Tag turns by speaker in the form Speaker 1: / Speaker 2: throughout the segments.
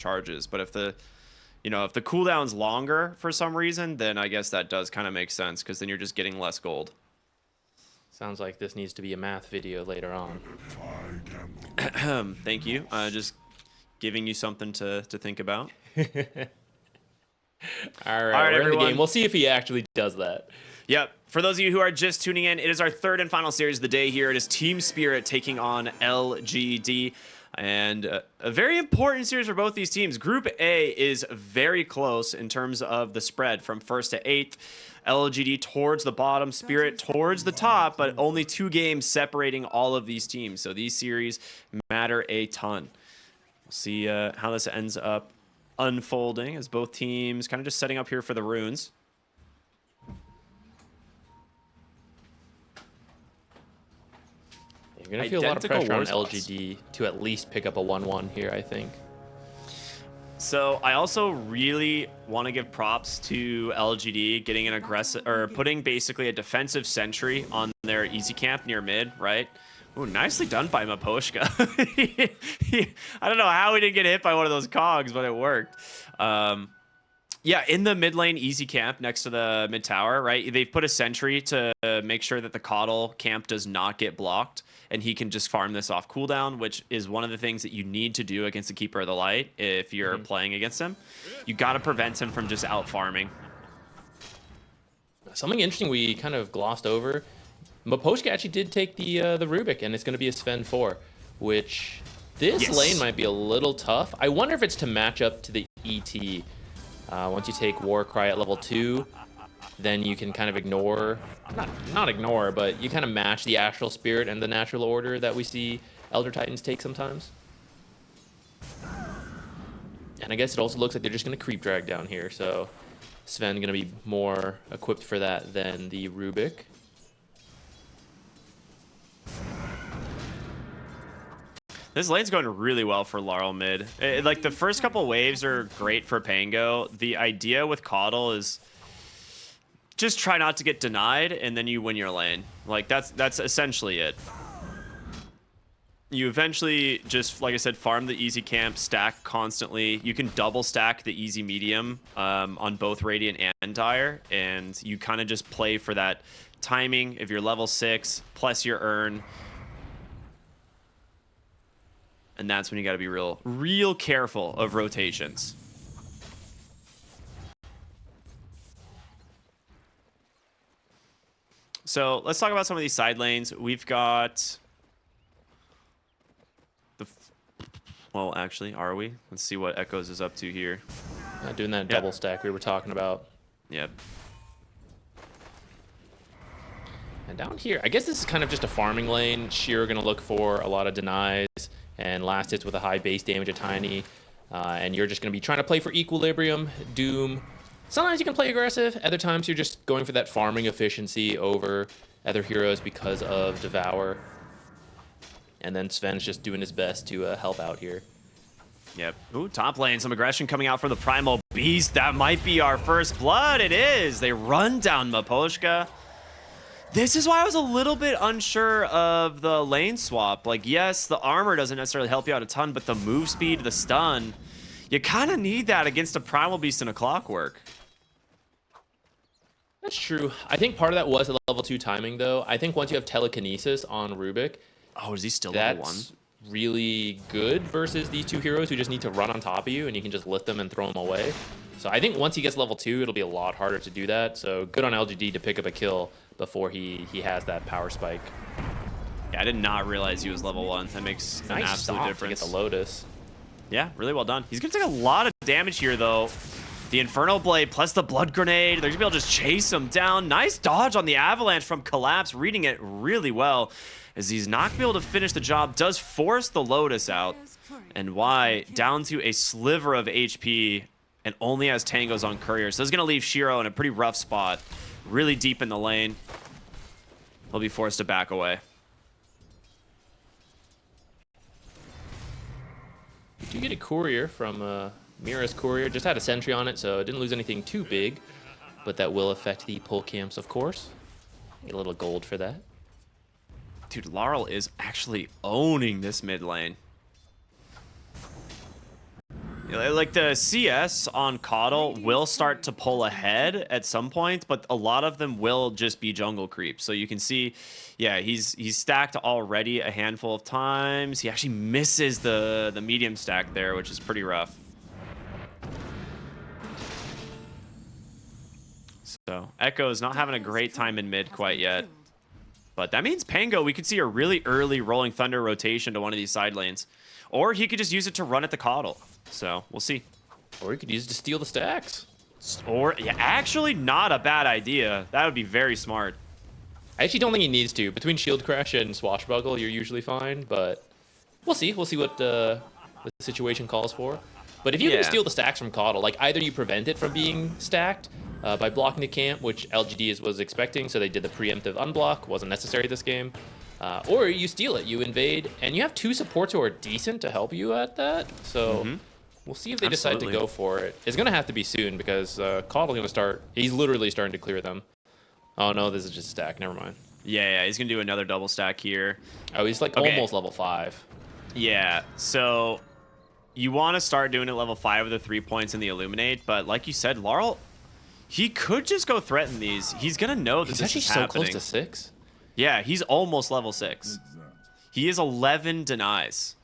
Speaker 1: charges. But if the if the cooldown's longer for some reason, then I guess that does kind of make sense, because then you're just getting less gold.
Speaker 2: Sounds like this needs to be a math video later on.
Speaker 1: Thank you. Just giving you something to think about.
Speaker 2: All right, we're in the game. We'll see if he actually does that.
Speaker 1: Yep. For those of you who are just tuning in, it is our third and final series of the day here. It is Team Spirit taking on LGD. And a very important series for both these teams. Group A is very close in terms of the spread from 1st to 8th. LGD towards the bottom, Spirit towards the top, but only 2 games separating all of these teams. So these series matter a ton. We'll see how this ends up unfolding as both teams kind of just setting up here for the runes.
Speaker 2: You're going to feel a lot of pressure on LGD to at least pick up a 1-1 here, I think.
Speaker 1: So I also really want to give props to LGD getting an aggressive, or putting basically a defensive sentry on their easy camp near mid, right? Ooh, nicely done by Maposhka. I don't know how he didn't get hit by one of those cogs, but it worked. Yeah, in the mid lane easy camp next to the mid tower, right? They've put a sentry to make sure that the Coddle camp does not get blocked, and he can just farm this off cooldown, which is one of the things that you need to do against the Keeper of the Light if you're playing against him. You got to prevent him from just out farming.
Speaker 2: Something interesting we kind of glossed over. Maposhka actually did take the Rubik, and it's going to be a Sven 4, which this lane might be a little tough. I wonder if it's to match up to the ET. Once you take Warcry at level 2, then you can kind of ignore, not ignore, but you kind of match the Astral Spirit and the Natural Order that we see Elder Titans take sometimes. And I guess it also looks like they're just going to creep drag down here, so Sven going to be more equipped for that than the Rubik.
Speaker 1: This lane's going really well for Laurel mid. Like, the first couple waves are great for Pango. The idea with Coddle is just try not to get denied, and then you win your lane. Like, that's essentially it. You eventually just, like I said, farm the easy camp, stack constantly. You can double stack the easy medium on both Radiant and Dire, and you kind of just play for that timing. If you're level 6, plus your earn, and that's when you got to be real careful of rotations. So let's talk about some of these side lanes. We've got the... Well, actually, are we? Let's see what Echoes is up to here.
Speaker 2: Doing that double stack we were talking about.
Speaker 1: Yep.
Speaker 2: And down here, I guess this is kind of just a farming lane. Sheer going to look for a lot of denies and last hits with a high base damage, a tiny, and you're just going to be trying to play for equilibrium, doom. Sometimes you can play aggressive, other times you're just going for that farming efficiency over other heroes because of Devour. And then Sven's just doing his best to help out here.
Speaker 1: Yep. Ooh, top lane, some aggression coming out from the Primal Beast. That might be our first blood. It is. They run down Maposhka. This is why I was a little bit unsure of the lane swap. Like, yes, the armor doesn't necessarily help you out a ton, but the move speed, the stun, you kind of need that against a Primal Beast and a Clockwork.
Speaker 2: That's true. I think part of that was the level 2 timing, though. I think once you have Telekinesis on Rubik...
Speaker 1: Oh, is he still level 1?
Speaker 2: That's really good versus these 2 heroes who just need to run on top of you, and you can just lift them and throw them away. So I think once he gets level 2, it'll be a lot harder to do that. So good on LGD to pick up a kill before he has that power spike.
Speaker 1: Yeah, I did not realize he was level 1. That makes an absolute difference.
Speaker 2: To get the Lotus.
Speaker 1: Yeah, really well done. He's going to take a lot of damage here, though. The Infernal Blade plus the Blood Grenade. They're going to be able to just chase him down. Nice dodge on the Avalanche from Collapse, reading it really well. As he's not going to be able to finish the job, does force the Lotus out. And Y down to a sliver of HP and only has Tangos on Courier. So this is going to leave Shiro in a pretty rough spot. Really deep in the lane. He'll be forced to back away.
Speaker 2: We do get a Courier from Mira's Courier. Just had a sentry on it, so it didn't lose anything too big. But that will affect the pull camps, of course. Get a little gold for that.
Speaker 1: Dude, Laurel is actually owning this mid lane. Like the CS on Coddle will start to pull ahead at some point, but a lot of them will just be jungle creep. So you can see, yeah, he's stacked already a handful of times. He actually misses the medium stack there, which is pretty rough. So Echo is not having a great time in mid quite yet. But that means Pango, we could see a really early Rolling Thunder rotation to one of these side lanes. Or he could just use it to run at the Coddle. So we'll see.
Speaker 2: Or he could use it to steal the stacks.
Speaker 1: Or, yeah, actually not a bad idea. That would be very smart.
Speaker 2: I actually don't think he needs to. Between Shield Crash and Swashbuckle, you're usually fine, but we'll see. We'll see what the situation calls for. But if you can steal the stacks from Coddle, like either you prevent it from being stacked by blocking the camp, which LGD was expecting, so they did the preemptive unblock, wasn't necessary this game. Or you steal it, you invade, and you have 2 supports who are decent to help you at that. So we'll see if they decide to go for it. It's going to have to be soon because Coddle's going to start. He's literally starting to clear them. Oh no, this is just a stack. Never mind.
Speaker 1: Yeah, he's going to do another double stack here.
Speaker 2: Oh, he's like almost level 5.
Speaker 1: Yeah, so you want to start doing it level 5 with the 3 points in the Illuminate, but like you said, Laurel, he could just go threaten these. He's going to know that this is happening.
Speaker 2: He's actually so close to 6.
Speaker 1: Yeah, he's almost level 6. He is 11 denies.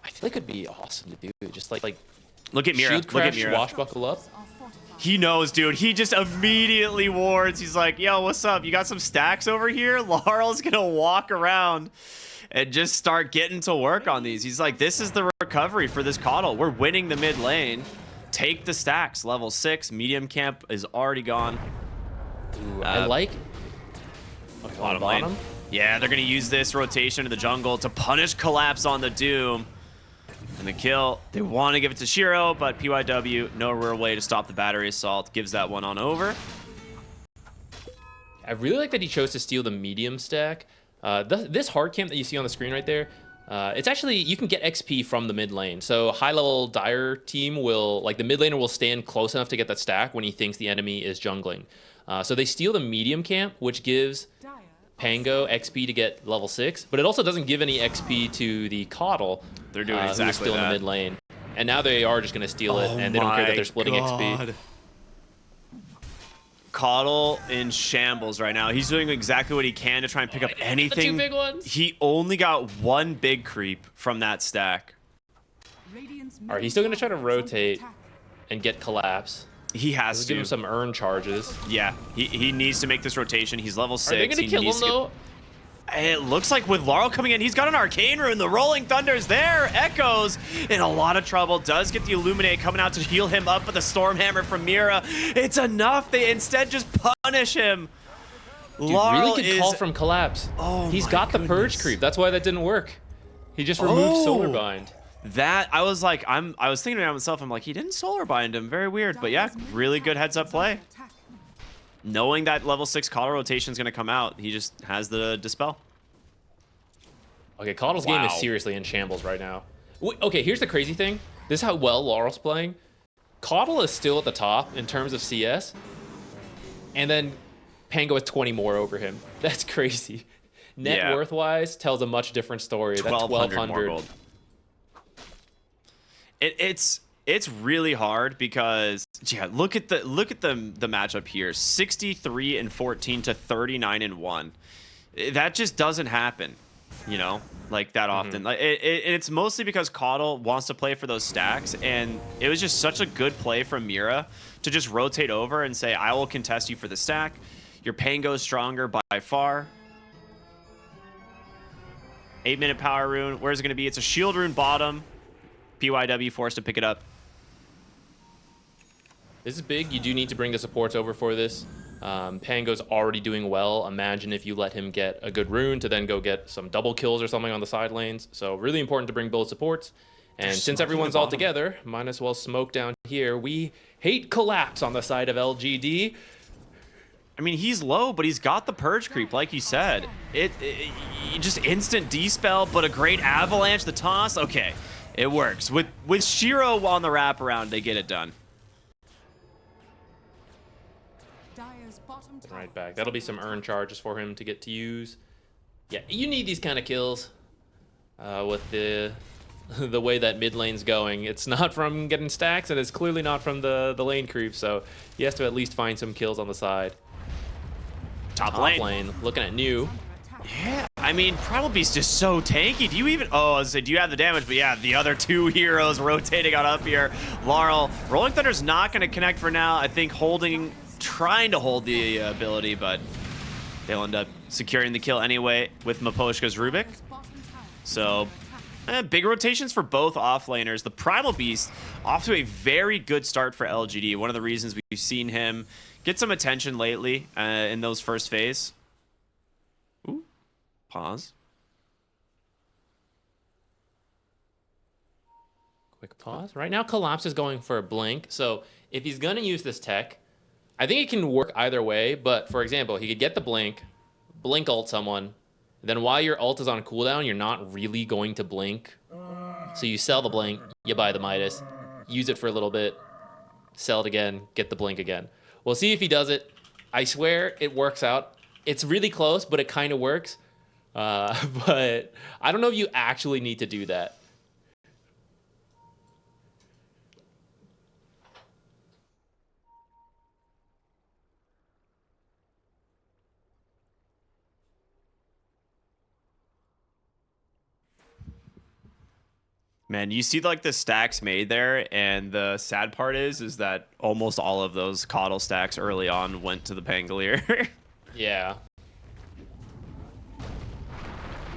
Speaker 2: I feel like it'd be awesome to do. Just like
Speaker 1: look at Mira.
Speaker 2: Shield Crash,
Speaker 1: look at Mira.
Speaker 2: Swashbuckle up.
Speaker 1: He knows, dude. He just immediately wards. He's like, yo, what's up? You got some stacks over here? Laurel's going to walk around and just start getting to work on these. He's like, this is the recovery for this Coddle. We're winning the mid lane. Take the stacks. Level 6. Medium camp is already gone.
Speaker 2: Ooh, I like...
Speaker 1: Okay, bottom. Yeah, they're going to use this rotation to the jungle to punish Collapse on the Doom. And the kill, they want to give it to Shiro, but PYW, no real way to stop the battery assault. Gives that one on over.
Speaker 2: I really like that he chose to steal the medium stack. This hard camp that you see on the screen right there, it's actually, you can get XP from the mid lane. So high-level Dire team will, like the mid laner will stand close enough to get that stack when he thinks the enemy is jungling. So they steal the medium camp, which gives Pango XP to get level 6, but it also doesn't give any XP to the Coddle.
Speaker 1: They're doing exactly
Speaker 2: who's still in the mid lane. And now they are just going to steal it, and they don't care that they're splitting XP.
Speaker 1: Coddle in shambles right now. He's doing exactly what he can to try and pick up anything.
Speaker 2: The 2 big ones.
Speaker 1: He only got 1 big creep from that stack.
Speaker 2: All right, he's still going to try to rotate and get Collapse.
Speaker 1: He has to.
Speaker 2: Give him some earn charges.
Speaker 1: Yeah, he needs to make this rotation. He's level 6.
Speaker 2: Are they going to kill him, though?
Speaker 1: It looks like with Laurel coming in, he's got an Arcane Rune. The Rolling Thunder's there. Echo's in a lot of trouble. Does get the Illuminate coming out to heal him up, but the Stormhammer from Mira, it's enough. They instead just punish him.
Speaker 2: Dude,
Speaker 1: Laurel
Speaker 2: really good call from Collapse.
Speaker 1: Oh,
Speaker 2: he's got the Purge creep. That's why that didn't work. He just removed Solar Bind.
Speaker 1: That, I was like, I was thinking to myself, I'm like, he didn't Solar Bind him. Very weird. But yeah, really good heads up play. Knowing that level 6 Coddle rotation is going to come out, he just has the Dispel.
Speaker 2: Okay, Coddle's game is seriously in shambles right now. Okay, here's the crazy thing. This is how well Laurel's playing. Coddle is still at the top in terms of CS, and then Pango has 20 more over him. That's crazy. Net worth-wise, tells a much different story. That's 1,200
Speaker 1: more gold. It's really hard because look at the matchup here. 63 and 14 to 39 and 1. That just doesn't happen, you know, like that often. Like it's mostly because Coddle wants to play for those stacks, and it was just such a good play from Mira to just rotate over and say, I will contest you for the stack. Your Pango is stronger by far. 8-minute power rune. Where's it going to be? It's a shield rune bottom. PYW forced to pick it up.
Speaker 2: This is big. You do need to bring the supports over for this. Pango's already doing well. Imagine if you let him get a good rune to then go get some double kills or something on the side lanes. So really important to bring both supports. And since everyone's all together, might as well smoke down here. We hate Collapse on the side of LGD.
Speaker 1: I mean, he's low, but he's got the Purge creep, like you said. It just instant dispel, but a great avalanche, the toss. Okay, it works. With Shiro on the wraparound, they get it done.
Speaker 2: Right back. That'll be some earn charges for him to get to use. Yeah, you need these kind of kills with the the way that mid lane's going. It's not from getting stacks, and it's clearly not from the lane creep, so he has to at least find some kills on the side.
Speaker 1: Top lane.
Speaker 2: Looking at New.
Speaker 1: Yeah, I mean, Primal Beast is so tanky. Do you even... Oh, I was saying, do you have the damage? But yeah, the other two heroes rotating on up here. Laurel. Rolling Thunder's not going to connect for now. I think trying to hold the ability, but they'll end up securing the kill anyway with Miposhka's Rubik. So, big rotations for both offlaners. The Primal Beast off to a very good start for LGD. One of the reasons we've seen him get some attention lately in those first phase. Ooh, pause.
Speaker 2: Quick pause. Right now, Collapse is going for a blink. So if he's going to use this tech, I think it can work either way. But for example, he could get the blink ult someone. Then while your ult is on cooldown, you're not really going to blink. So you sell the blink, you buy the Midas, use it for a little bit, sell it again, get the blink again. We'll see if he does it. I swear it works out. It's really close, but it kind of works. But I don't know if you actually need to do that.
Speaker 1: Man, you see like the stacks made there, and the sad part is that almost all of those Coddle stacks early on went to the Pangolier.
Speaker 2: Yeah.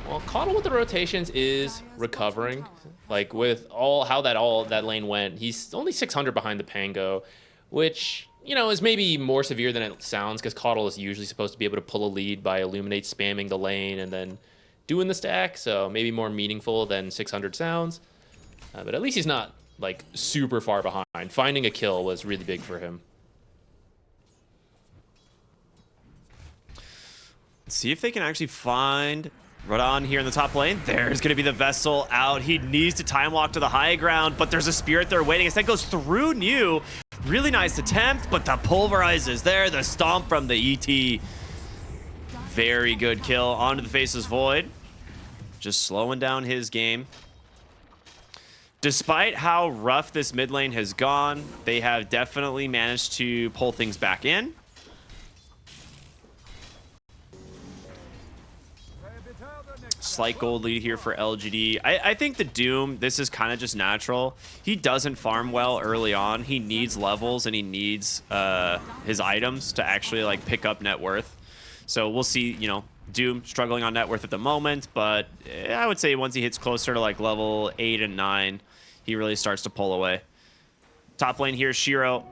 Speaker 2: Well, Coddle with the rotations is recovering. Like with how that lane went, he's only 600 behind the Pango, which, you know, is maybe more severe than it sounds, because Coddle is usually supposed to be able to pull a lead by Illuminate spamming the lane and then doing the stack, so maybe more meaningful than 600 sounds. But at least he's not like super far behind. Finding a kill was really big for him.
Speaker 1: Let's see if they can actually find Radon here in the top lane. There's going to be the Vessel out. He needs to time walk to the high ground, but there's a Spirit there waiting. Instead goes through New. Really nice attempt, but the Pulverize is there. The Stomp from the ET. Very good kill onto the Faceless Void. Just slowing down his game. Despite how rough this mid lane has gone, they have definitely managed to pull things back in. Slight gold lead here for LGD. I think the Doom, this is kind of just natural. He doesn't farm well early on. He needs levels and he needs his items to actually like pick up net worth. So we'll see, you know, Doom struggling on net worth at the moment, but I would say once he hits closer to like level 8 and 9, he really starts to pull away. Top lane here, Shiro.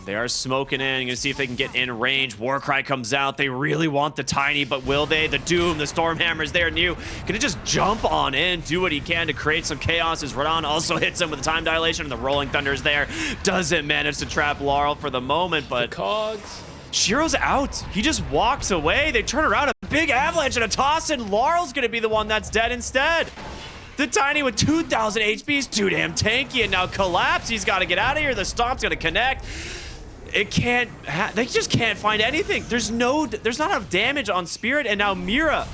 Speaker 1: They are smoking in. You're gonna see if they can get in range. Warcry comes out. They really want the Tiny, but will they? The Doom, the Stormhammer's there. New gonna just jump on in, do what he can to create some chaos as Radon also hits him with the time dilation, and the Rolling Thunder's there. Doesn't manage to trap Laurel for the moment, but
Speaker 2: the Cogs.
Speaker 1: Shiro's out. He just walks away. They turn around, a big avalanche and a toss, and Laurel's gonna be the one that's dead instead. The Tiny with 2,000 HP is too damn tanky, and now Collapse. He's got to get out of here. The Stomp's gonna connect. It can't. They just can't find anything. There's not enough damage on Spirit, and now Mira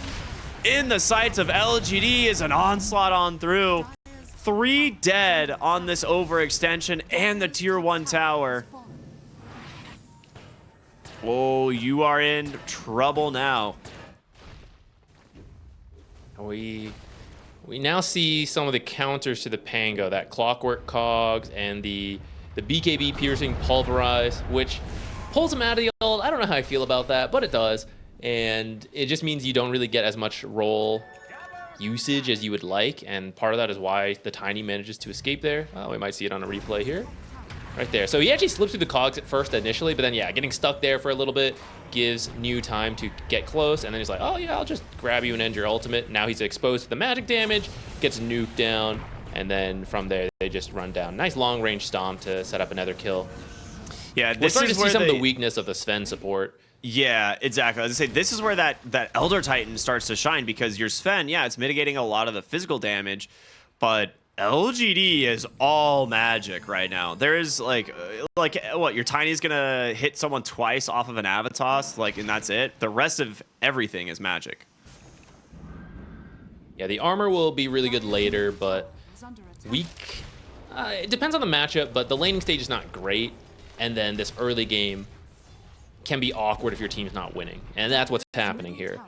Speaker 1: in the sights of LGD is an onslaught on through. 3 dead on this overextension and the tier 1 tower. Oh, you are in trouble now.
Speaker 2: We now see some of the counters to the Pango, that Clockwork Cogs and the BKB piercing Pulverize, which pulls him out of the ult. I don't know how I feel about that, but it does. And it just means you don't really get as much roll usage as you would like, and part of that is why the Tiny manages to escape there. We might see it on a replay here. Right there. So he actually slips through the cogs at first initially, but then yeah, getting stuck there for a little bit gives New time to get close, and then he's like, oh yeah, I'll just grab you and end your ultimate. Now he's exposed to the magic damage, gets nuked down, and then from there they just run down. Nice long range stomp to set up another kill.
Speaker 1: Yeah,
Speaker 2: We're starting to see some of the weakness of the Sven support.
Speaker 1: Yeah, exactly. I was gonna say, this is where that Elder Titan starts to shine, because your Sven, yeah, it's mitigating a lot of the physical damage, but LGD is all magic right now. There is like what, your Tiny's gonna hit someone twice off of an Avatos, like, and that's it. The rest of everything is magic.
Speaker 2: Yeah, the armor will be really good later, but weak. It depends on the matchup, but the laning stage is not great. And then this early game can be awkward if your team's not winning. And that's what's happening here.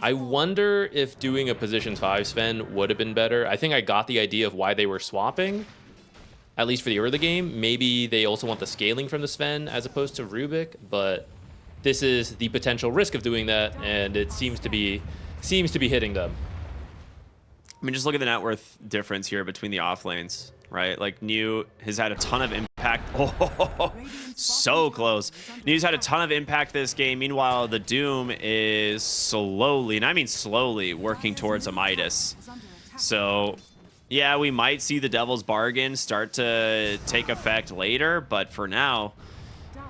Speaker 2: I wonder if doing a position 5 Sven would have been better. I think I got the idea of why they were swapping, at least for the early game. Maybe they also want the scaling from the Sven as opposed to Rubik, but this is the potential risk of doing that, and it seems to be hitting them.
Speaker 1: I mean, just look at the net worth difference here between the off lanes, right? Like, New has had a ton of impact. Oh, so close. New's had a ton of impact this game. Meanwhile, the Doom is slowly, and I mean slowly, working towards a Midas. So, yeah, we might see the Devil's Bargain start to take effect later, but for now,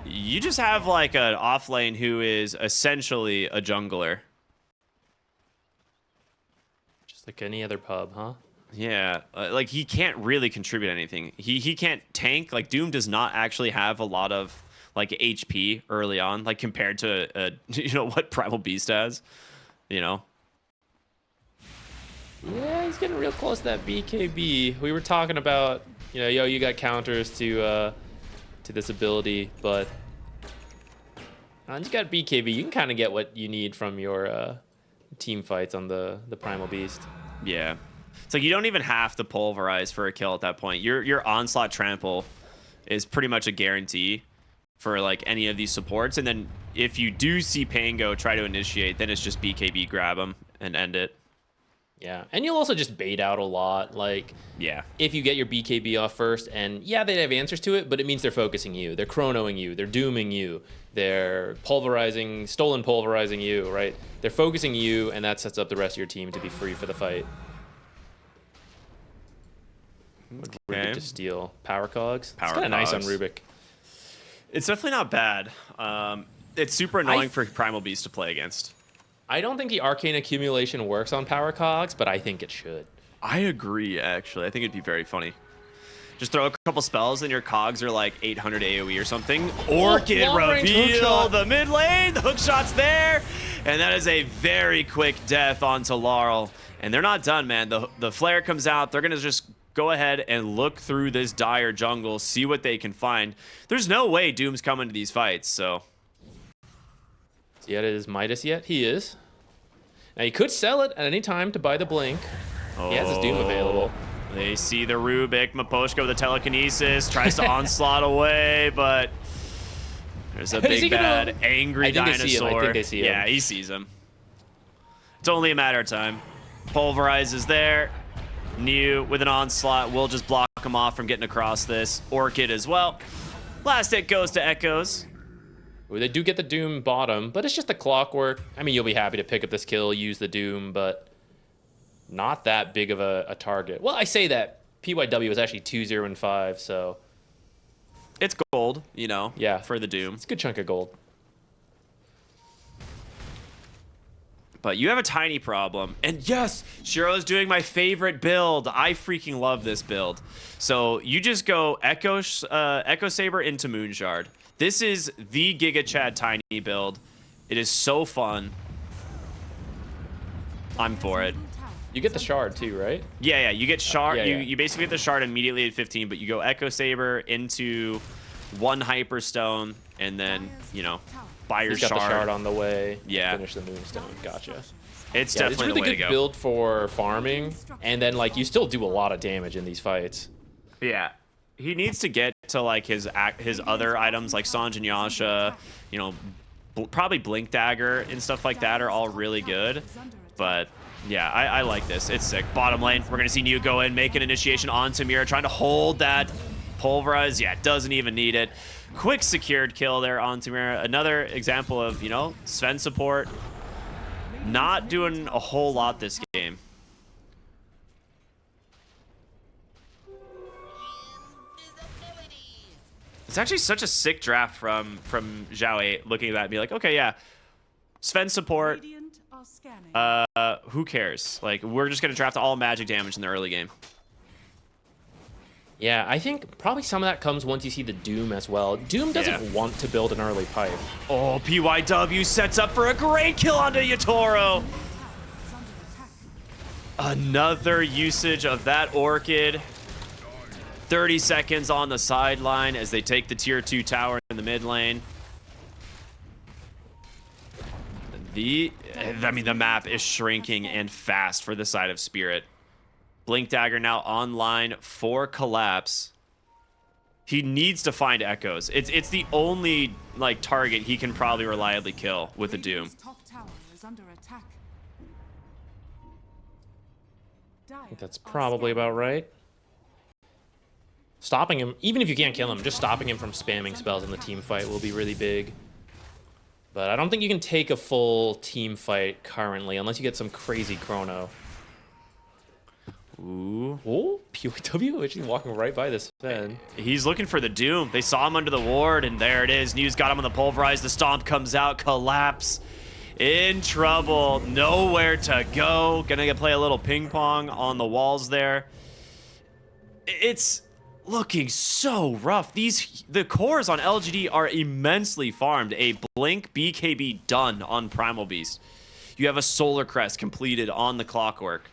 Speaker 1: you just have like an off lane who is essentially a jungler.
Speaker 2: Like any other pub, huh?
Speaker 1: Yeah, like he can't really contribute anything. He can't tank. Like, Doom does not actually have a lot of like HP early on, like compared to you know what Primal Beast has, you know.
Speaker 2: Yeah, he's getting real close to that BKB. We were talking about, you know, yo, you got counters to this ability, but once you got BKB, you can kind of get what you need from your team fights on the Primal Beast.
Speaker 1: Yeah, it's like you don't even have to pulverize for a kill at that point. Your onslaught trample is pretty much a guarantee for like any of these supports, and then if you do see Pango try to initiate, then it's just BKB grab him and end it.
Speaker 2: Yeah, and you'll also just bait out a lot. Like,
Speaker 1: yeah,
Speaker 2: if you get your BKB off first, and yeah, they have answers to it, but it means they're focusing you, they're chronoing you, they're dooming you, they're stolen pulverizing you, right? They're focusing you, and that sets up the rest of your team to be free for the fight.
Speaker 1: Okay.
Speaker 2: Rubik to steal power cogs.
Speaker 1: Power
Speaker 2: it's kind of nice on
Speaker 1: cogs.
Speaker 2: Rubik.
Speaker 1: It's definitely not bad. It's super annoying for Primal Beast to play against.
Speaker 2: I don't think the arcane accumulation works on power cogs, but I think it should.
Speaker 1: I agree, actually. I think it'd be very funny. Just throw a couple spells and your cogs are like 800 AoE or something. Orchid reveal the mid lane. The hookshot's there. And that is a very quick death onto Laurel. And they're not done, man. The flare comes out. They're going to just go ahead and look through this dire jungle, see what they can find. There's no way Doom's coming to these fights, so.
Speaker 2: Yet it is Midas yet? He is. Now, he could sell it at any time to buy the Blink. He has his Doom available.
Speaker 1: They see the Rubik. Maposhka with the telekinesis. Tries to onslaught away, but there's a big, bad, angry dinosaur.
Speaker 2: I think they see him.
Speaker 1: Yeah, he sees him. It's only a matter of time. Pulverize is there. New with an onslaught will just block him off from getting across this. Orchid as well. Last hit goes to Echoes.
Speaker 2: They do get the Doom bottom, but it's just the clockwork. I mean, you'll be happy to pick up this kill, use the Doom, but not that big of a target. Well, I say that. PYW is actually 2-0-5, so.
Speaker 1: It's gold, you know,
Speaker 2: yeah,
Speaker 1: for the Doom.
Speaker 2: It's a good chunk of gold.
Speaker 1: But you have a tiny problem. And yes, Shiro's doing my favorite build. I freaking love this build. So you just go Echo Saber into Moonshard. This is the Giga Chad tiny build. It is so fun. I'm for it.
Speaker 2: You get the shard too, right?
Speaker 1: Yeah, you get shard.
Speaker 2: Yeah.
Speaker 1: You basically get the shard immediately at 15, but you go Echo Saber into one Hyperstone, and then, you know, buy your
Speaker 2: He's got
Speaker 1: shard.
Speaker 2: the shard on the way.
Speaker 1: Yeah.
Speaker 2: Finish the Moonstone. Gotcha.
Speaker 1: It's definitely
Speaker 2: it's really
Speaker 1: the way
Speaker 2: good
Speaker 1: to go.
Speaker 2: build for farming, and then like you still do a lot of damage in these fights.
Speaker 1: Yeah. He needs to get to like his other items like Sanj and Yasha, you know, probably Blink Dagger and stuff like that are all really good. But yeah, I like this. It's sick. Bottom lane, we're gonna see New go in, make an initiation on Tamira, trying to hold that pulverize. Yeah, doesn't even need it. Quick secured kill there on Tamira. Another example of, you know, Sven support not doing a whole lot this game. It's actually such a sick draft from Zhao 8, looking at that and be like, okay, yeah, Sven support, who cares? Like, we're just going to draft all magic damage in the early game.
Speaker 2: Yeah, I think probably some of that comes once you see the Doom as well. Doom doesn't want to build an early pipe.
Speaker 1: Oh, PYW sets up for a great kill onto Yatoro. Another usage of that Orchid. 30 seconds on the sideline as they take the tier 2 tower in the mid lane. The map is shrinking and fast for the side of Spirit. Blink Dagger now online for Collapse. He needs to find Echoes. It's the only like target he can probably reliably kill with the Doom.
Speaker 2: I think that's probably about right. Stopping him, even if you can't kill him, just stopping him from spamming spells in the team fight will be really big. But I don't think you can take a full team fight currently unless you get some crazy chrono.
Speaker 1: Ooh.
Speaker 2: Oh, PYW actually walking right by this Sven.
Speaker 1: He's looking for the Doom. They saw him under the ward, and there it is. News got him on the pulverize. The stomp comes out. Collapse. In trouble. Nowhere to go. Gonna play a little ping pong on the walls there. It's looking so rough. The cores on LGD are immensely farmed. A Blink BKB done on Primal Beast. You have a Solar Crest completed on the Clockwork.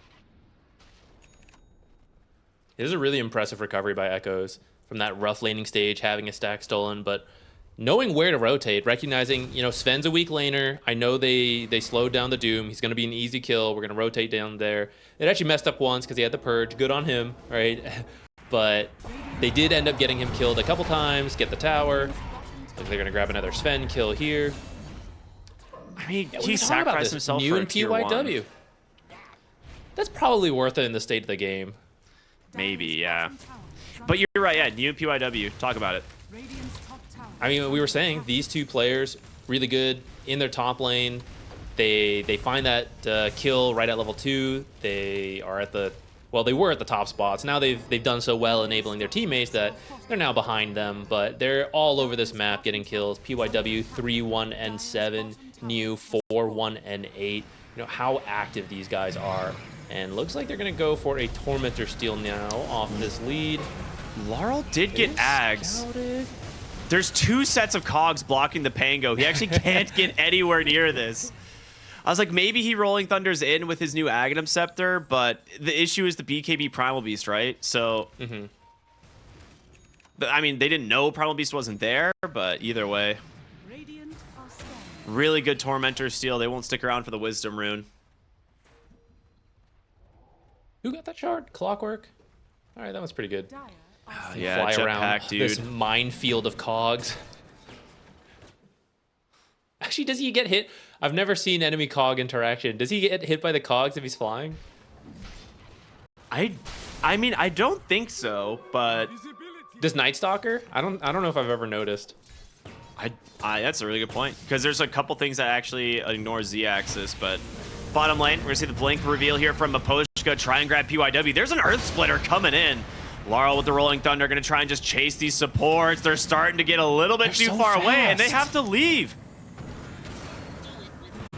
Speaker 2: It is a really impressive recovery by Echoes from that rough laning stage, having a stack stolen, but knowing where to rotate, recognizing, you know, Sven's a weak laner. I know they slowed down the Doom. He's going to be an easy kill. We're going to rotate down there. It actually messed up once because he had the Purge. Good on him, right? But they did end up getting him killed a couple times, get the tower. They're going to grab another Sven kill here.
Speaker 1: I mean, he sacrificed himself for a tier 1.
Speaker 2: That's probably worth it in the state of the game.
Speaker 1: Maybe, yeah. But you're right, yeah, New PYW. Talk about it.
Speaker 2: I mean, we were saying these two players really good in their top lane. They find that kill right at level 2. They are at the they were at the top spots. Now they've done so well enabling their teammates that they're now behind them. But they're all over this map getting kills. PYW 3-1 and 7, New 4-1 and 8. You know how active these guys are. And looks like they're going to go for a Tormentor steal now off this lead.
Speaker 1: Laurel did get Ags. There's 2 sets of cogs blocking the Pango. He actually can't get anywhere near this. I was like, maybe he Rolling Thunders in with his new Aghanim Scepter, but the issue is the BKB Primal Beast, right? So, I mean, they didn't know Primal Beast wasn't there, but either way. Really good Tormentor steal. They won't stick around for the Wisdom Rune.
Speaker 2: Who got that shard? Clockwork? All right, that was pretty good.
Speaker 1: Yeah,
Speaker 2: fly around
Speaker 1: jetpack, dude.
Speaker 2: this minefield of cogs. Actually, does he get hit? I've never seen enemy cog interaction. Does he get hit by the cogs if he's flying?
Speaker 1: I mean, I don't think so, but
Speaker 2: does Night Stalker? I don't know if I've ever noticed.
Speaker 1: That's a really good point, because there's a couple things that actually ignore Z-axis, but bottom lane, we're gonna see the Blink reveal here from Maposhka, try and grab PYW. There's an Earth Splitter coming in. Laurel with the Rolling Thunder gonna try and just chase these supports. They're starting to get a little bit too far away, and they have to leave.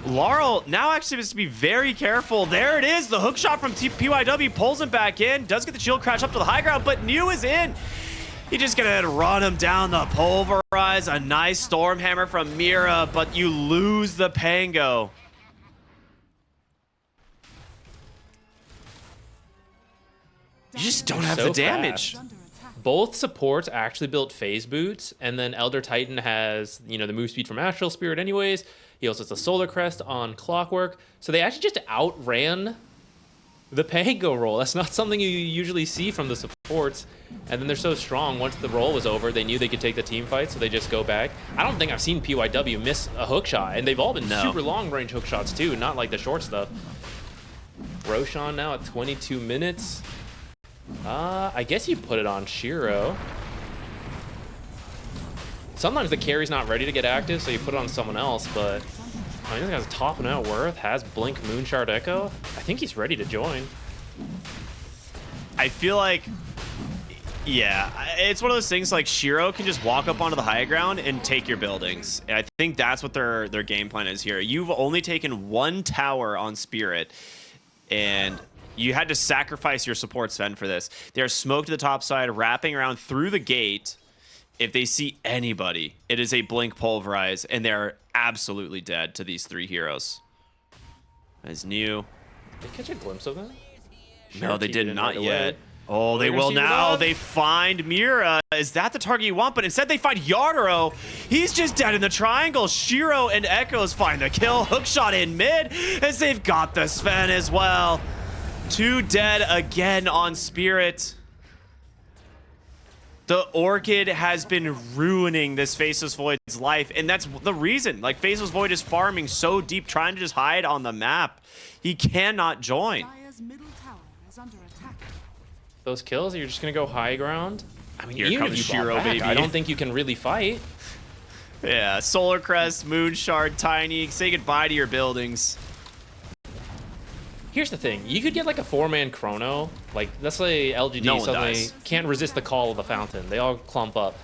Speaker 1: Laurel now actually has to be very careful. There it is, the hook shot from PYW pulls him back in, does get the shield crash up to the high ground, but New is in. He's just gonna run him down the pulverize. A nice Stormhammer from Mira, but you lose the Pango. You just don't have the damage.
Speaker 2: Both supports actually built phase boots, and then Elder Titan has, you know, the move speed from Astral Spirit anyways. He also has the Solar Crest on Clockwork. So they actually just outran the Pango roll. That's not something you usually see from the supports. And then they're so strong. Once the roll was over, they knew they could take the team fight, so they just go back. I don't think I've seen PYW miss a hook shot, and they've all been super long range hook shots too, not like the short stuff. Roshan now at 22 minutes. I guess you put it on Shiro. Sometimes the carry's not ready to get active, so you put it on someone else, but I mean, this guy's topping out Worth, has Blink Moonshard Echo. I think he's ready to join.
Speaker 1: I feel like, yeah, it's one of those things like Shiro can just walk up onto the high ground and take your buildings. And I think that's what their game plan is here. You've only taken 1 tower on Spirit, and you had to sacrifice your support Sven for this. They're smoked to the top side, wrapping around through the gate. If they see anybody, it is a Blink Pulverize, and they're absolutely dead to these 3 heroes. As New.
Speaker 2: Did you catch a glimpse of that?
Speaker 1: No, they did not
Speaker 2: right
Speaker 1: yet.
Speaker 2: away.
Speaker 1: Oh, they
Speaker 2: We're gonna
Speaker 1: will
Speaker 2: see
Speaker 1: now.
Speaker 2: Riyadh.
Speaker 1: They find Mira. Is that the target you want? But instead they find Yardero. He's just dead in the triangle. Shiro and Echoes find the kill. Hookshot in mid as they've got the Sven as well. 2 dead again on Spirit. The Orchid has been ruining this Faceless Void's life, and that's the reason. Like, Faceless Void is farming so deep, trying to just hide on the map. He cannot join.
Speaker 3: Dire's middle tower is under attack.
Speaker 2: Those kills, you're just gonna go high ground. I mean,
Speaker 1: Here
Speaker 2: even
Speaker 1: comes
Speaker 2: if you bought
Speaker 1: Shiro,
Speaker 2: back,
Speaker 1: baby.
Speaker 2: I don't think you can really fight.
Speaker 1: Yeah, Solar Crest, Moon Shard, Tiny. Say goodbye to your buildings.
Speaker 2: Here's the thing: you could get like a 4-man chrono. Like, let's say LGD
Speaker 1: No one
Speaker 2: suddenly
Speaker 1: dies.
Speaker 2: can't resist the call of the fountain. They all clump up.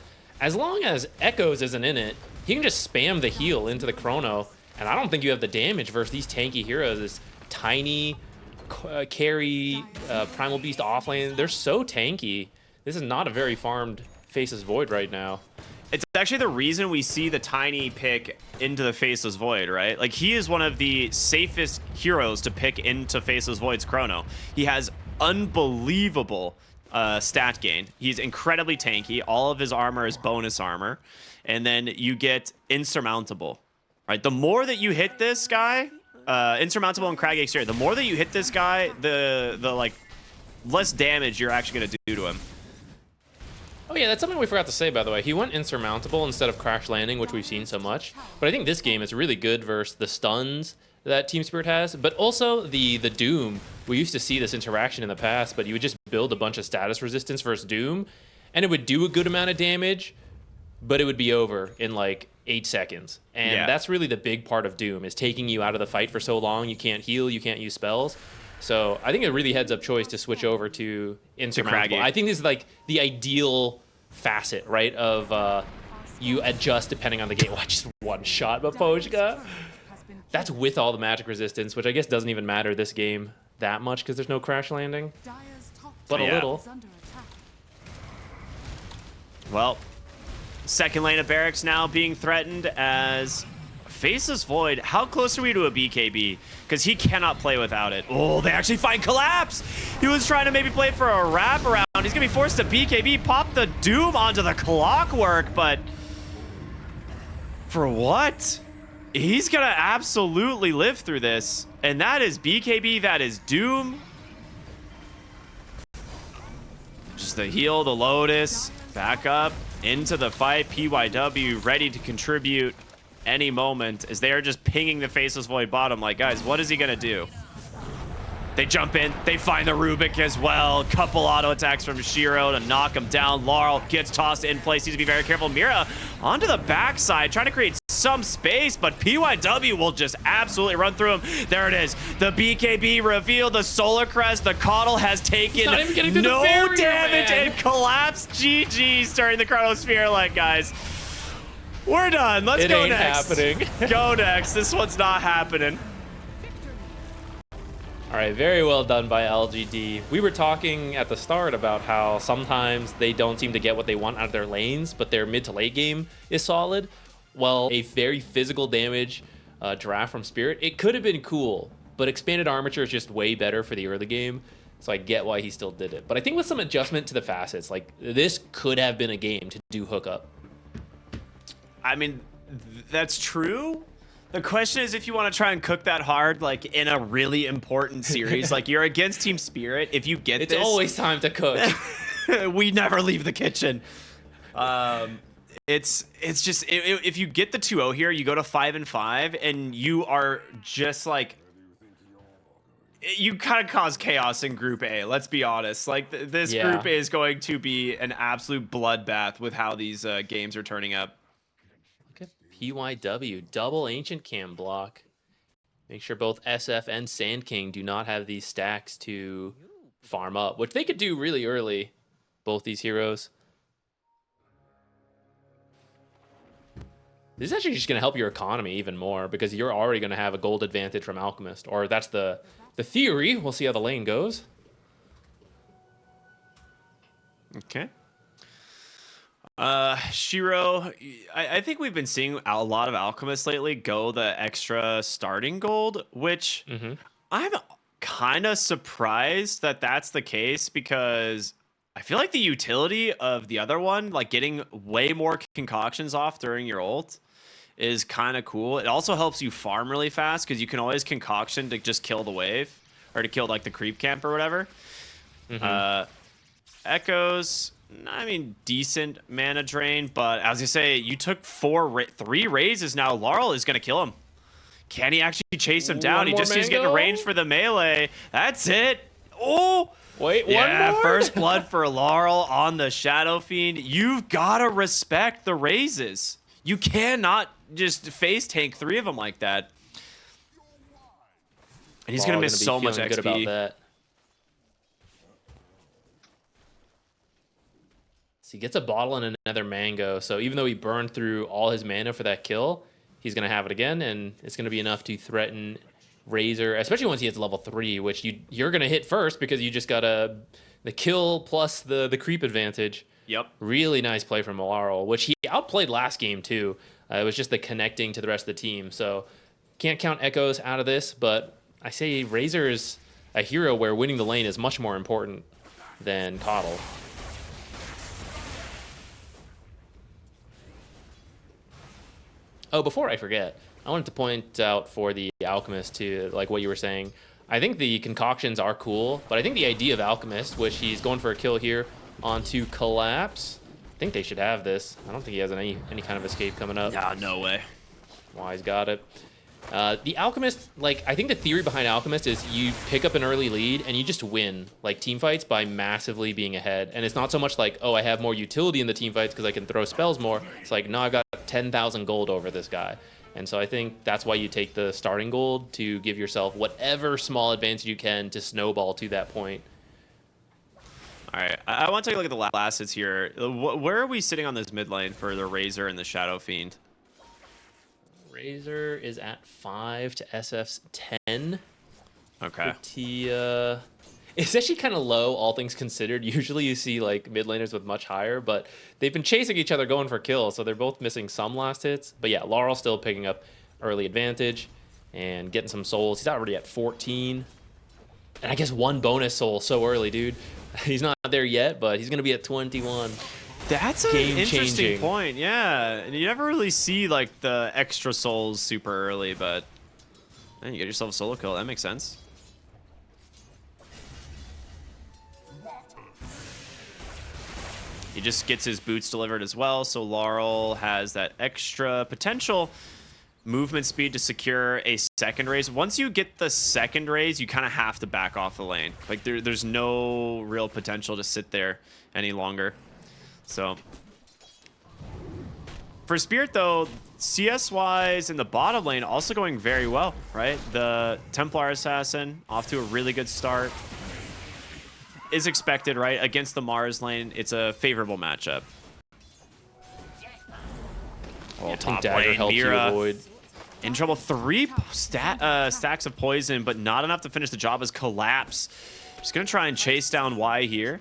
Speaker 2: As long as Echoes isn't in it, he can just spam the heal into the chrono, and I don't think you have the damage versus these tanky heroes. This Tiny, carry, Primal Beast offlane. They're so tanky. This is not a very farmed Faceless Void right now.
Speaker 1: It's actually the reason we see the Tiny pick into the Faceless Void, right? Like, he is one of the safest heroes to pick into Faceless Void's chrono. He has unbelievable stat gain. He's incredibly tanky. All of his armor is bonus armor. And then you get insurmountable, right? The more that you hit this guy, insurmountable and craggy exterior, the more that you hit this guy, the like less damage you're actually going to do to him.
Speaker 2: Oh yeah, that's something we forgot to say, by the way. He went insurmountable instead of crash landing, which we've seen so much. But I think this game is really good versus the stuns that Team Spirit has, but also the Doom. We used to see this interaction in the past, but you would just build a bunch of status resistance versus Doom, and it would do a good amount of damage, but it would be over in like 8 seconds. And that's really the big part of Doom, is taking you out of the fight for so long. You can't heal, you can't use spells. So I think a really heads-up choice to switch over to insurmountable. I think this is like the ideal facet, right, of you adjust depending on the game. Watch, just one shot, but Pojka. That's with all the magic resistance, which I guess doesn't even matter this game that much because there's no crash landing.
Speaker 3: Dire's top
Speaker 2: But a
Speaker 3: tower
Speaker 2: little.
Speaker 3: is under attack.
Speaker 1: Well, second lane of barracks now being threatened as Faceless Void. How close are we to a BKB? Because he cannot play without it. Oh, they actually find Collapse. He was trying to maybe play for a wraparound. He's going to be forced to BKB, pop the Doom onto the Clockwork, but for what? He's going to absolutely live through this. And that is BKB, that is Doom. Just the heal, the Lotus, back up into the fight. PYW ready to contribute any moment as they are just pinging the Faceless Void bottom. Like, guys, what is he gonna do? They jump in, they find the Rubik as well. Couple auto attacks from Shiro to knock him down. Laurel gets tossed in place, needs to be very careful. Mira onto the backside, trying to create some space, but PYW will just absolutely run through him. There it is, the BKB reveal, the Solar Crest, the Coddle has taken
Speaker 2: not even getting to the
Speaker 1: no
Speaker 2: barrier,
Speaker 1: damage
Speaker 2: man.
Speaker 1: and collapsed. GG's during the Chronosphere. Like, guys, we're done. Let's
Speaker 2: It
Speaker 1: go
Speaker 2: ain't
Speaker 1: next.
Speaker 2: happening.
Speaker 1: Go next. This one's not happening.
Speaker 2: All right, very well done by LGD. We were talking at the start about how sometimes they don't seem to get what they want out of their lanes, but their mid to late game is solid. Well, a very physical damage draft from Spirit, it could have been cool, but expanded armature is just way better for the early game, so I get why he still did it. But I think with some adjustment to the facets, like, this could have been a game to do hookup.
Speaker 1: I mean, that's true. The question is if you want to try and cook that hard, like, in a really important series. Like, you're against Team Spirit. If you get
Speaker 2: It's
Speaker 1: this,
Speaker 2: always time to cook.
Speaker 1: we never leave the kitchen. It's just, if you get the 2-0 here, you go to 5-5, and you are just like, you kind of cause chaos in Group A. Let's be honest. Like, this
Speaker 2: Yeah.
Speaker 1: group is going to be an absolute bloodbath with how these games are turning up.
Speaker 2: Look at PYW, double Ancient Cam block. Make sure both SF and Sand King do not have these stacks to farm up, which they could do really early, both these heroes. This is actually just going to help your economy even more because you're already going to have a gold advantage from Alchemist, or that's the theory. We'll see how the lane goes.
Speaker 1: Okay. Shiro, I think we've been seeing a lot of Alchemists lately go the extra starting gold, which I'm kind of surprised that that's the case because I feel like the utility of the other one, like getting way more concoctions off during your ult, is kind of cool. It also helps you farm really fast because you can always concoction to just kill the wave or to kill like the creep camp or whatever. Echoes, I mean, decent mana drain, but as you say, you took 3 raises now. Laurel is going to kill him. Can he actually chase him down? He just needs to get in range for the melee. That's it. Oh,
Speaker 2: wait,
Speaker 1: yeah,
Speaker 2: one more?
Speaker 1: first blood for Laurel on the Shadow Fiend. You've got to respect the raises. You cannot just face tank 3 of them like that. And he's going to miss so much XP.
Speaker 2: Good about that. So he gets a bottle and another mango. So even though he burned through all his mana for that kill, he's going to have it again, and it's going to be enough to threaten Razor, especially once he hits level 3, which you're going to hit first because you just got the kill plus the creep advantage.
Speaker 1: Yep.
Speaker 2: Really nice play from Laurel, which he outplayed last game too. It was just the connecting to the rest of the team. So can't count Echoes out of this, but I say Razor is a hero where winning the lane is much more important than Coddle. Oh, before I forget, I wanted to point out for the Alchemist too, like what you were saying. I think the concoctions are cool, but I think the idea of Alchemist, which he's going for a kill here onto Collapse, I think they should have this. I don't think he has any kind of escape coming up.
Speaker 1: Nah, no way.
Speaker 2: Wise got it. The Alchemist, like, I think the theory behind Alchemist is you pick up an early lead and you just win, like, team fights by massively being ahead. And it's not so much like, oh, I have more utility in the team fights because I can throw spells more. It's like, no, I've got 10,000 gold over this guy. And so I think that's why you take the starting gold to give yourself whatever small advantage you can to snowball to that point.
Speaker 1: All right, I want to take a look at the last hits here. Where are we sitting on this mid lane for the Razor and the Shadow Fiend?
Speaker 2: Razor is at 5 to SF's 10.
Speaker 1: Okay.
Speaker 2: Pretty, it's actually kind of low, all things considered. Usually you see like mid laners with much higher, but they've been chasing each other going for kills, so they're both missing some last hits. But yeah, Laurel still picking up early advantage and getting some souls. He's already at 14. And I guess 1 bonus soul so early, dude. He's not there yet, but he's going to be at 21.
Speaker 1: That's an
Speaker 2: Game
Speaker 1: interesting
Speaker 2: changing.
Speaker 1: point, yeah. And you never really see like the extra souls super early, but man, you get yourself a solo kill. That makes sense. He just gets his boots delivered as well, so Laurel has that extra potential movement speed to secure a second raise. Once you get the second raise, you kind of have to back off the lane. Like there's no real potential to sit there any longer. So for Spirit though, CS wise in the bottom lane also going very well, right? The Templar Assassin off to a really good start. Is expected, right? Against the Mars lane, it's a favorable matchup. Oh,
Speaker 2: I think
Speaker 1: top
Speaker 2: Dagger
Speaker 1: lane,
Speaker 2: helps you
Speaker 1: Mira
Speaker 2: avoid.
Speaker 1: in trouble. 3 stacks of poison, but not enough to finish the job as Collapse. Just gonna try and chase down Y here.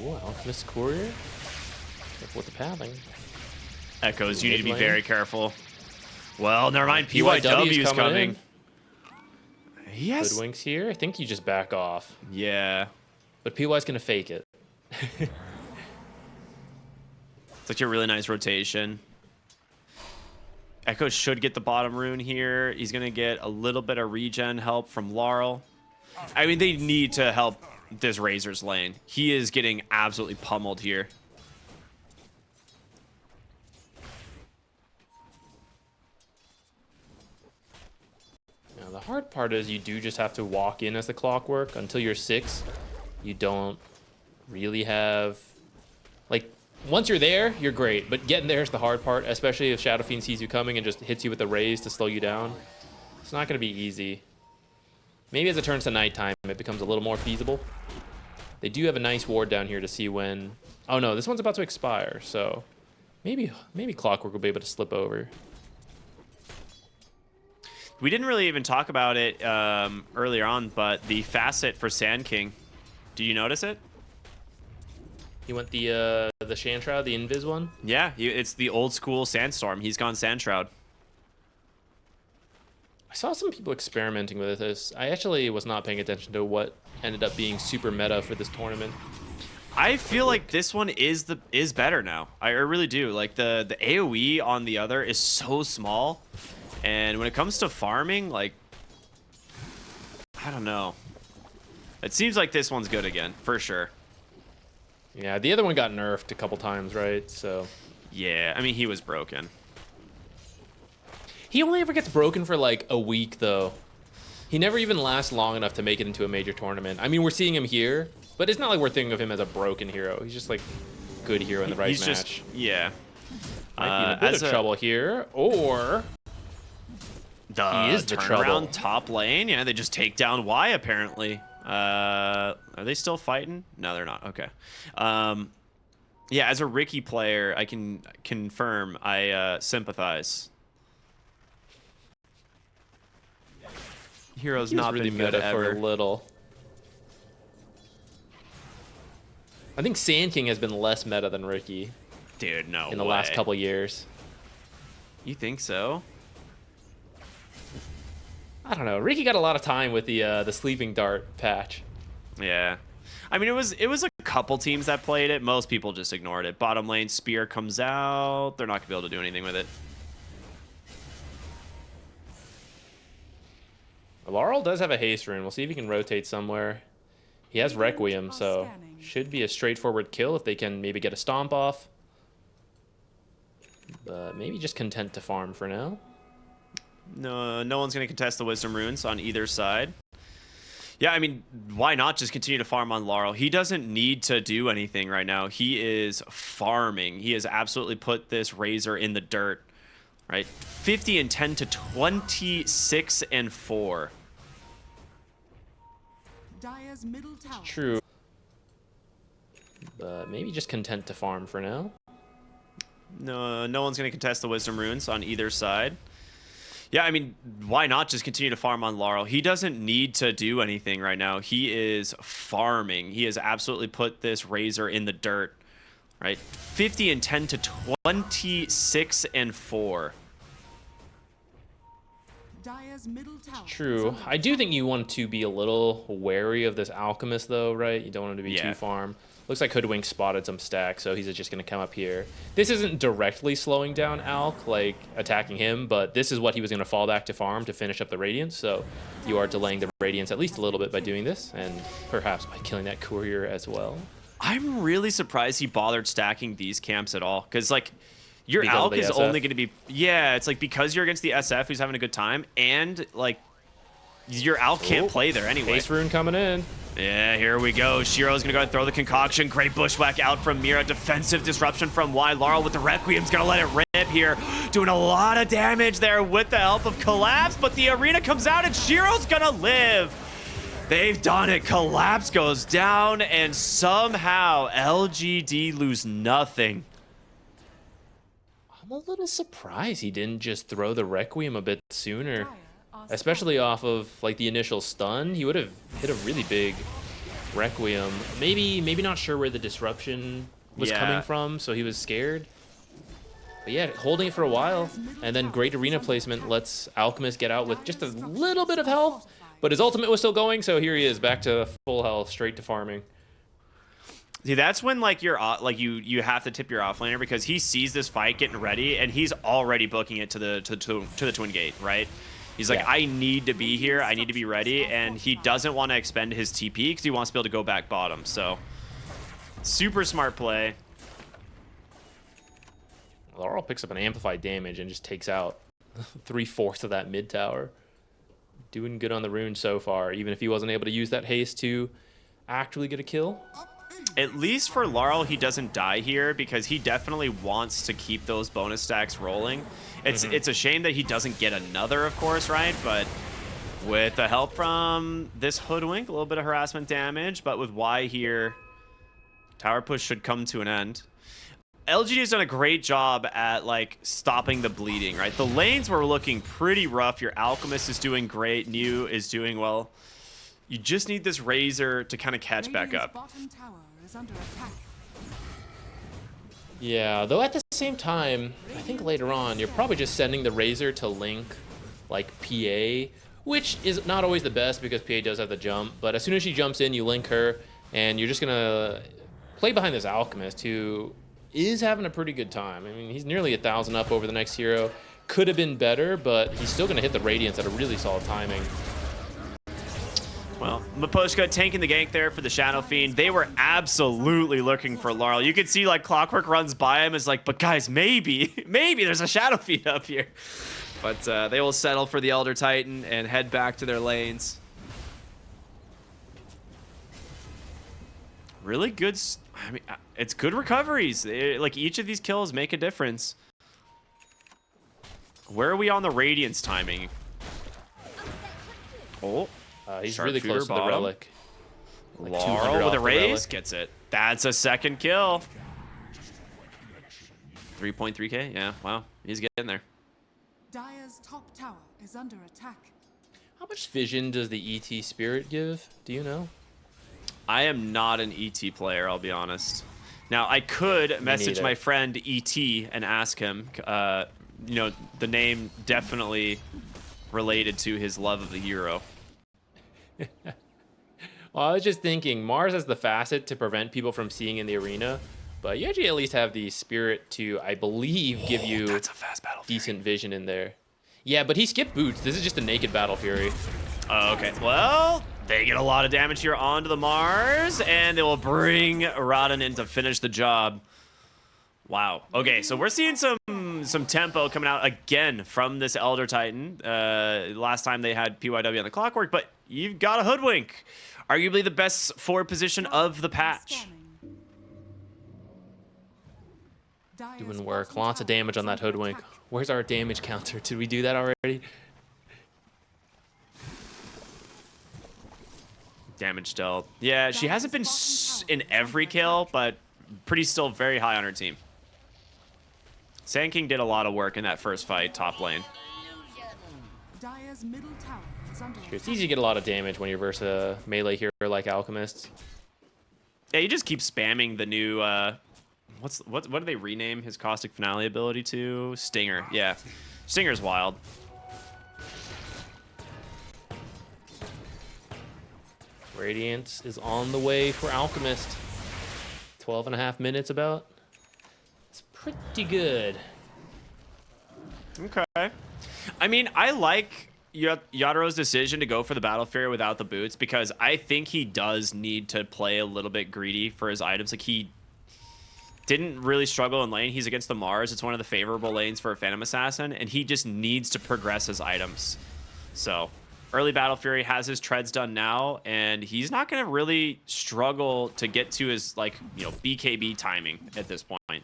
Speaker 2: Ooh, Alchemist Courier. Careful with the pathing.
Speaker 1: Echoes, you need to be
Speaker 2: Mid
Speaker 1: very
Speaker 2: lane.
Speaker 1: careful. Well, never mind.
Speaker 2: PYW
Speaker 1: PYW
Speaker 2: is
Speaker 1: is
Speaker 2: coming
Speaker 1: coming. Yes.
Speaker 2: Hoodwinks here. I think you just back off.
Speaker 1: Yeah.
Speaker 2: But PY's going to fake it.
Speaker 1: It's like a really nice rotation. Echo should get the bottom rune here. He's going to get a little bit of regen help from Laurel. I mean, they need to help this Razor's lane. He is getting absolutely pummeled here.
Speaker 2: Now, the hard part is you do just have to walk in as the clockwork. Until you're 6, you don't really have... Like, once you're there, you're great. But getting there is the hard part, especially if Shadow Fiend sees you coming and just hits you with a raise to slow you down. It's not going to be easy. Maybe as it turns to nighttime, it becomes a little more feasible. They do have a nice ward down here to see when... Oh no, this one's about to expire, so... Maybe Clockwork will be able to slip over.
Speaker 1: We didn't really even talk about it earlier on, but the facet for Sand King, do you notice it?
Speaker 2: He went the Shantroud, the Invis one.
Speaker 1: Yeah, it's the old school Sandstorm. He's gone Sandshroud.
Speaker 2: I saw some people experimenting with this. I actually was not paying attention to what ended up being super meta for this tournament.
Speaker 1: I feel like this one is better now. I really do. Like the AoE on the other is so small, and when it comes to farming, like I don't know. It seems like this one's good again for sure.
Speaker 2: Yeah, the other one got nerfed a couple times, right? So
Speaker 1: yeah, I mean he was broken.
Speaker 2: He only ever gets broken for like a week, though. He never even lasts long enough to make it into a major tournament. I mean, we're seeing him here, but it's not like we're thinking of him as a broken hero. He's just like good hero in the right
Speaker 1: He's
Speaker 2: match.
Speaker 1: just yeah.
Speaker 2: Might be in a bit of trouble here, or he is the trouble.
Speaker 1: Turnaround top lane. Yeah, they just take down Y apparently. Are they still fighting? No, they're not. Okay. Yeah, as a Ricky player, I can confirm I sympathize. Hero's not
Speaker 2: really
Speaker 1: been good
Speaker 2: meta
Speaker 1: ever.
Speaker 2: for a little. I think Sand King has been less meta than Ricky
Speaker 1: Dude, no
Speaker 2: in the
Speaker 1: way.
Speaker 2: last couple years.
Speaker 1: You think so?
Speaker 2: I don't know. Ricky got a lot of time with the sleeping dart patch.
Speaker 1: Yeah. I mean, it was a couple teams that played it. Most people just ignored it. Bottom lane spear comes out. They're not gonna be able to do anything with it.
Speaker 2: Laurel does have a haste rune. We'll see if he can rotate somewhere. He has Requiem, so should be a straightforward kill if they can maybe get a stomp off. But maybe just content to farm for now.
Speaker 1: No one's gonna contest the wisdom runes on either side. Yeah, I mean, why not just continue to farm on Laurel? He doesn't need to do anything right now. He is farming. He has absolutely put this Razor in the dirt. Right, 50 and 10 to 26 and 4.
Speaker 3: Dire's middle tower.
Speaker 2: True. But maybe just content to farm for now.
Speaker 1: No one's going to contest the wisdom runes on either side. Yeah, I mean, why not just continue to farm on Laurel? He doesn't need to do anything right now. He is farming. He has absolutely put this Razor in the dirt. Right, 50 and 10 to 26 and 4.
Speaker 3: Dire's middle tower.
Speaker 2: True. I do think you want to be a little wary of this Alchemist, though, right? You don't want him to be
Speaker 1: Yeah.
Speaker 2: too farm. Looks like Hoodwink spotted some stacks, so he's just going to come up here. This isn't directly slowing down Alk, like attacking him, but this is what he was going to fall back to farm to finish up the Radiance. So you are delaying the Radiance at least a little bit by doing this, and perhaps by killing that Courier as well.
Speaker 1: I'm really surprised he bothered stacking these camps at all. Because, like, your
Speaker 2: Because of
Speaker 1: Alk
Speaker 2: the
Speaker 1: is
Speaker 2: SF?
Speaker 1: only going to be... Yeah, it's like because you're against the SF who's having a good time, and, like, your Alk can't play there anyway.
Speaker 2: Base Rune coming in.
Speaker 1: Yeah, here we go. Shiro's going to go ahead and throw the concoction. Great bushwhack out from Mira. Defensive disruption from Y. Laurel with the Requiem's going to let it rip here. Doing a lot of damage there with the help of Collapse, but the arena comes out and Shiro's going to live. They've done it. Collapse goes down, and somehow LGD lose nothing.
Speaker 2: I'm a little surprised he didn't just throw the Requiem a bit sooner.
Speaker 3: Dire are
Speaker 2: Especially off of like the initial stun. He would have hit a really big Requiem. Maybe not sure where the disruption was
Speaker 1: Yeah.
Speaker 2: coming from, so he was scared. But yeah, holding it for a while, and then great arena placement lets Alchemist get out with just a little bit of health. But his ultimate was still going, so here he is, back to full health, straight to farming.
Speaker 1: See, that's when like you're like you have to tip your offlaner because he sees this fight getting ready and he's already booking it to the twin gate, right? He's like,
Speaker 2: Yeah.
Speaker 1: I need to be here, I need to be ready, and he doesn't want to expend his TP because he wants to be able to go back bottom. So, super smart play.
Speaker 2: Laurel picks up an amplified damage and just takes out 3/4 of that mid tower. Doing good on the rune so far, even if he wasn't able to use that haste to actually get a kill.
Speaker 1: At least for Laurel, he doesn't die here because he definitely wants to keep those bonus stacks rolling. It's a shame that he doesn't get another, of course, right? But with the help from this Hoodwink, a little bit of harassment damage, but with Y here, tower push should come to an end. LGD has done a great job at like stopping the bleeding, right? The lanes were looking pretty rough. Your Alchemist is doing great. New is doing well. You just need this Razor to kind of catch back
Speaker 3: Radiant's
Speaker 1: up.
Speaker 3: bottom tower is under attack.
Speaker 2: Yeah, though at the same time, I think later on, you're probably just sending the Razor to link, like, PA, which is not always the best because PA does have the jump, but as soon as she jumps in, you link her, and you're just gonna play behind this Alchemist, who is having a pretty good time. I mean, he's nearly 1,000 up over the next hero. Could have been better, but he's still gonna hit the Radiance at a really solid timing.
Speaker 1: Well, Maposhka tanking the gank there for the Shadow Fiend. They were absolutely looking for Laurel. You could see like Clockwork runs by him, is like, but guys, maybe there's a Shadow Fiend up here. But they will settle for the Elder Titan and head back to their lanes. Really good. I mean, it's good recoveries. Like each of these kills make a difference. Where are we on the Radiance timing? Oh.
Speaker 2: He's really close to the relic. Like
Speaker 1: Laurel with a raise gets it. That's a second kill. 3.3k. Yeah, wow. He's getting there.
Speaker 3: Dire's top tower is under attack.
Speaker 2: How much vision does the ET Spirit give? Do you know?
Speaker 1: I am not an ET player, I'll be honest. Now, I could message my friend ET and ask him. You know, the name definitely related to his love of the Euro.
Speaker 2: Well, I was just thinking, Mars has the facet to prevent people from seeing in the arena, but you actually at least have the Spirit to, I believe, give you
Speaker 1: That's a fast Battle Fury.
Speaker 2: decent vision in there. Yeah, but he skipped boots. This is just a naked Battle Fury.
Speaker 1: Okay, well, they get a lot of damage here onto the Mars, and they will bring Rodden in to finish the job. Wow. Okay, so we're seeing some tempo coming out again from this Elder Titan. Last time they had PYW on the Clockwork, but you've got a Hoodwink. Arguably the best forward position of the patch.
Speaker 2: Doing work. Lots of damage on that Hoodwink. Where's our damage counter? Did we do that already?
Speaker 1: Damage dealt. Yeah, she hasn't been in every kill, but pretty still very high on her team. Sand King did a lot of work in that first fight, top lane.
Speaker 3: Dire's middle tower is under
Speaker 2: It's easy to get a lot of damage when you verse a melee hero like Alchemist.
Speaker 1: Yeah, you just keep spamming the new, what do they rename his Caustic Finale ability to? Stinger, yeah. Stinger's wild.
Speaker 2: Radiance is on the way for Alchemist. 12.5 minutes about. It's pretty good.
Speaker 1: Okay. I mean, I like Yadaro's decision to go for the Battle Fury without the boots because I think he does need to play a little bit greedy for his items. Like, he didn't really struggle in lane. He's against the Mars. It's one of the favorable lanes for a Phantom Assassin, and he just needs to progress his items. So, early Battle Fury has his treads done now, and he's not going to really struggle to get to his, like, you know, BKB timing at this point.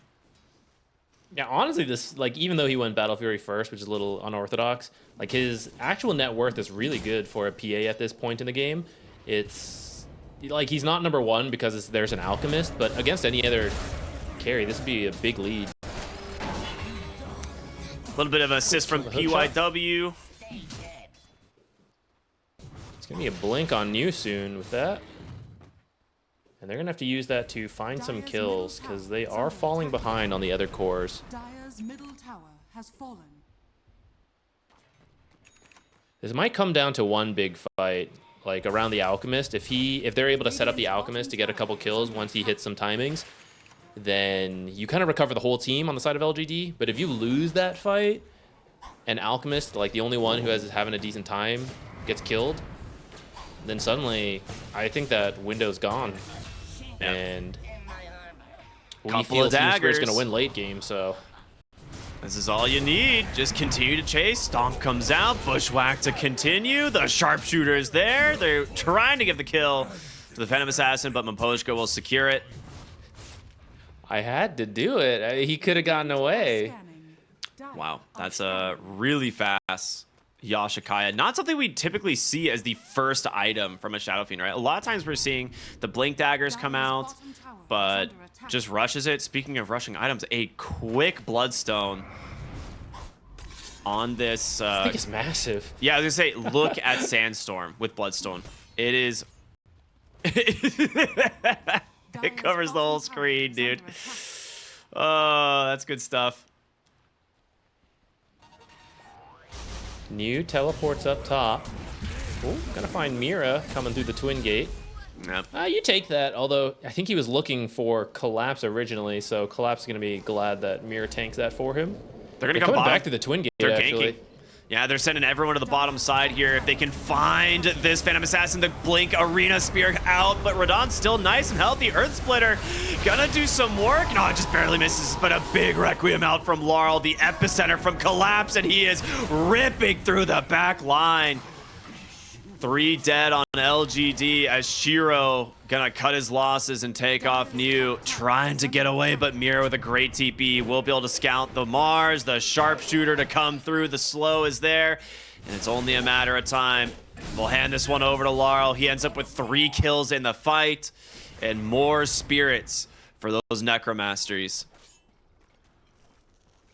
Speaker 2: Yeah, honestly, this, like, even though he went Battle Fury first, which is a little unorthodox, like, his actual net worth is really good for a PA at this point in the game. It's, like, he's not number one because there's an Alchemist, but against any other carry, this would be a big lead.
Speaker 1: A little bit of assist from PYW.
Speaker 2: It's going to be a blink on you soon with that. And they're going to have to use that to find some kills because they are falling behind on the other cores.
Speaker 3: Dire's middle tower has fallen.
Speaker 2: This might come down to one big fight, like around the Alchemist. If they're able to set up the Alchemist to get a couple kills once he hits some timings, then you kind of recover the whole team on the side of LGD. But if you lose that fight, and Alchemist, like the only one who is having a decent time, gets killed, then suddenly I think that window's gone.
Speaker 1: Yep.
Speaker 2: And we
Speaker 1: Couple
Speaker 2: feel
Speaker 1: of
Speaker 2: Team Square's
Speaker 1: daggers.
Speaker 2: going to win late game, so
Speaker 1: This is all you need. Just continue to chase. Stomp comes out. Bushwhack to continue. The sharpshooter is there. They're trying to give the kill to the Phantom Assassin, but Maposhka will secure it.
Speaker 2: I had to do it. He could have gotten away.
Speaker 1: Wow, that's a really fast Yashikaya. Not something we typically see as the first item from a Shadow Fiend, right? A lot of times we're seeing the Blink Daggers come out, but just rushes it. Speaking of rushing items, a quick Bloodstone on this.
Speaker 2: I think it's massive.
Speaker 1: Yeah, I was going to say, look at Sandstorm with Bloodstone. It is... It covers the whole screen, dude. Oh, that's good stuff.
Speaker 2: New teleports up top. Oh, gonna find Mira coming through the twin gate.
Speaker 1: Yep.
Speaker 2: You take that, although I think he was looking for Collapse originally, so Collapse is going to be glad that Mira tanks that for him.
Speaker 1: They're going to come
Speaker 2: back to the twin gate,
Speaker 1: They're
Speaker 2: actually.
Speaker 1: ganking. Yeah, they're sending everyone to the bottom side here. If they can find this Phantom Assassin, the Blink Arena Spear out, but Radon's still nice and healthy. Earth Splitter gonna do some work. No, it just barely misses, but a big Requiem out from Laurel, the epicenter from Collapse, and he is ripping through the back line. 3 dead on LGD as Shiro gonna cut his losses and take off New, trying to get away, but Mira with a great TP will be able to scout the Mars, the sharpshooter to come through, the slow is there, and it's only a matter of time. We'll hand this one over to Laurel. He ends up with 3 kills in the fight, and more spirits for those Necromasteries.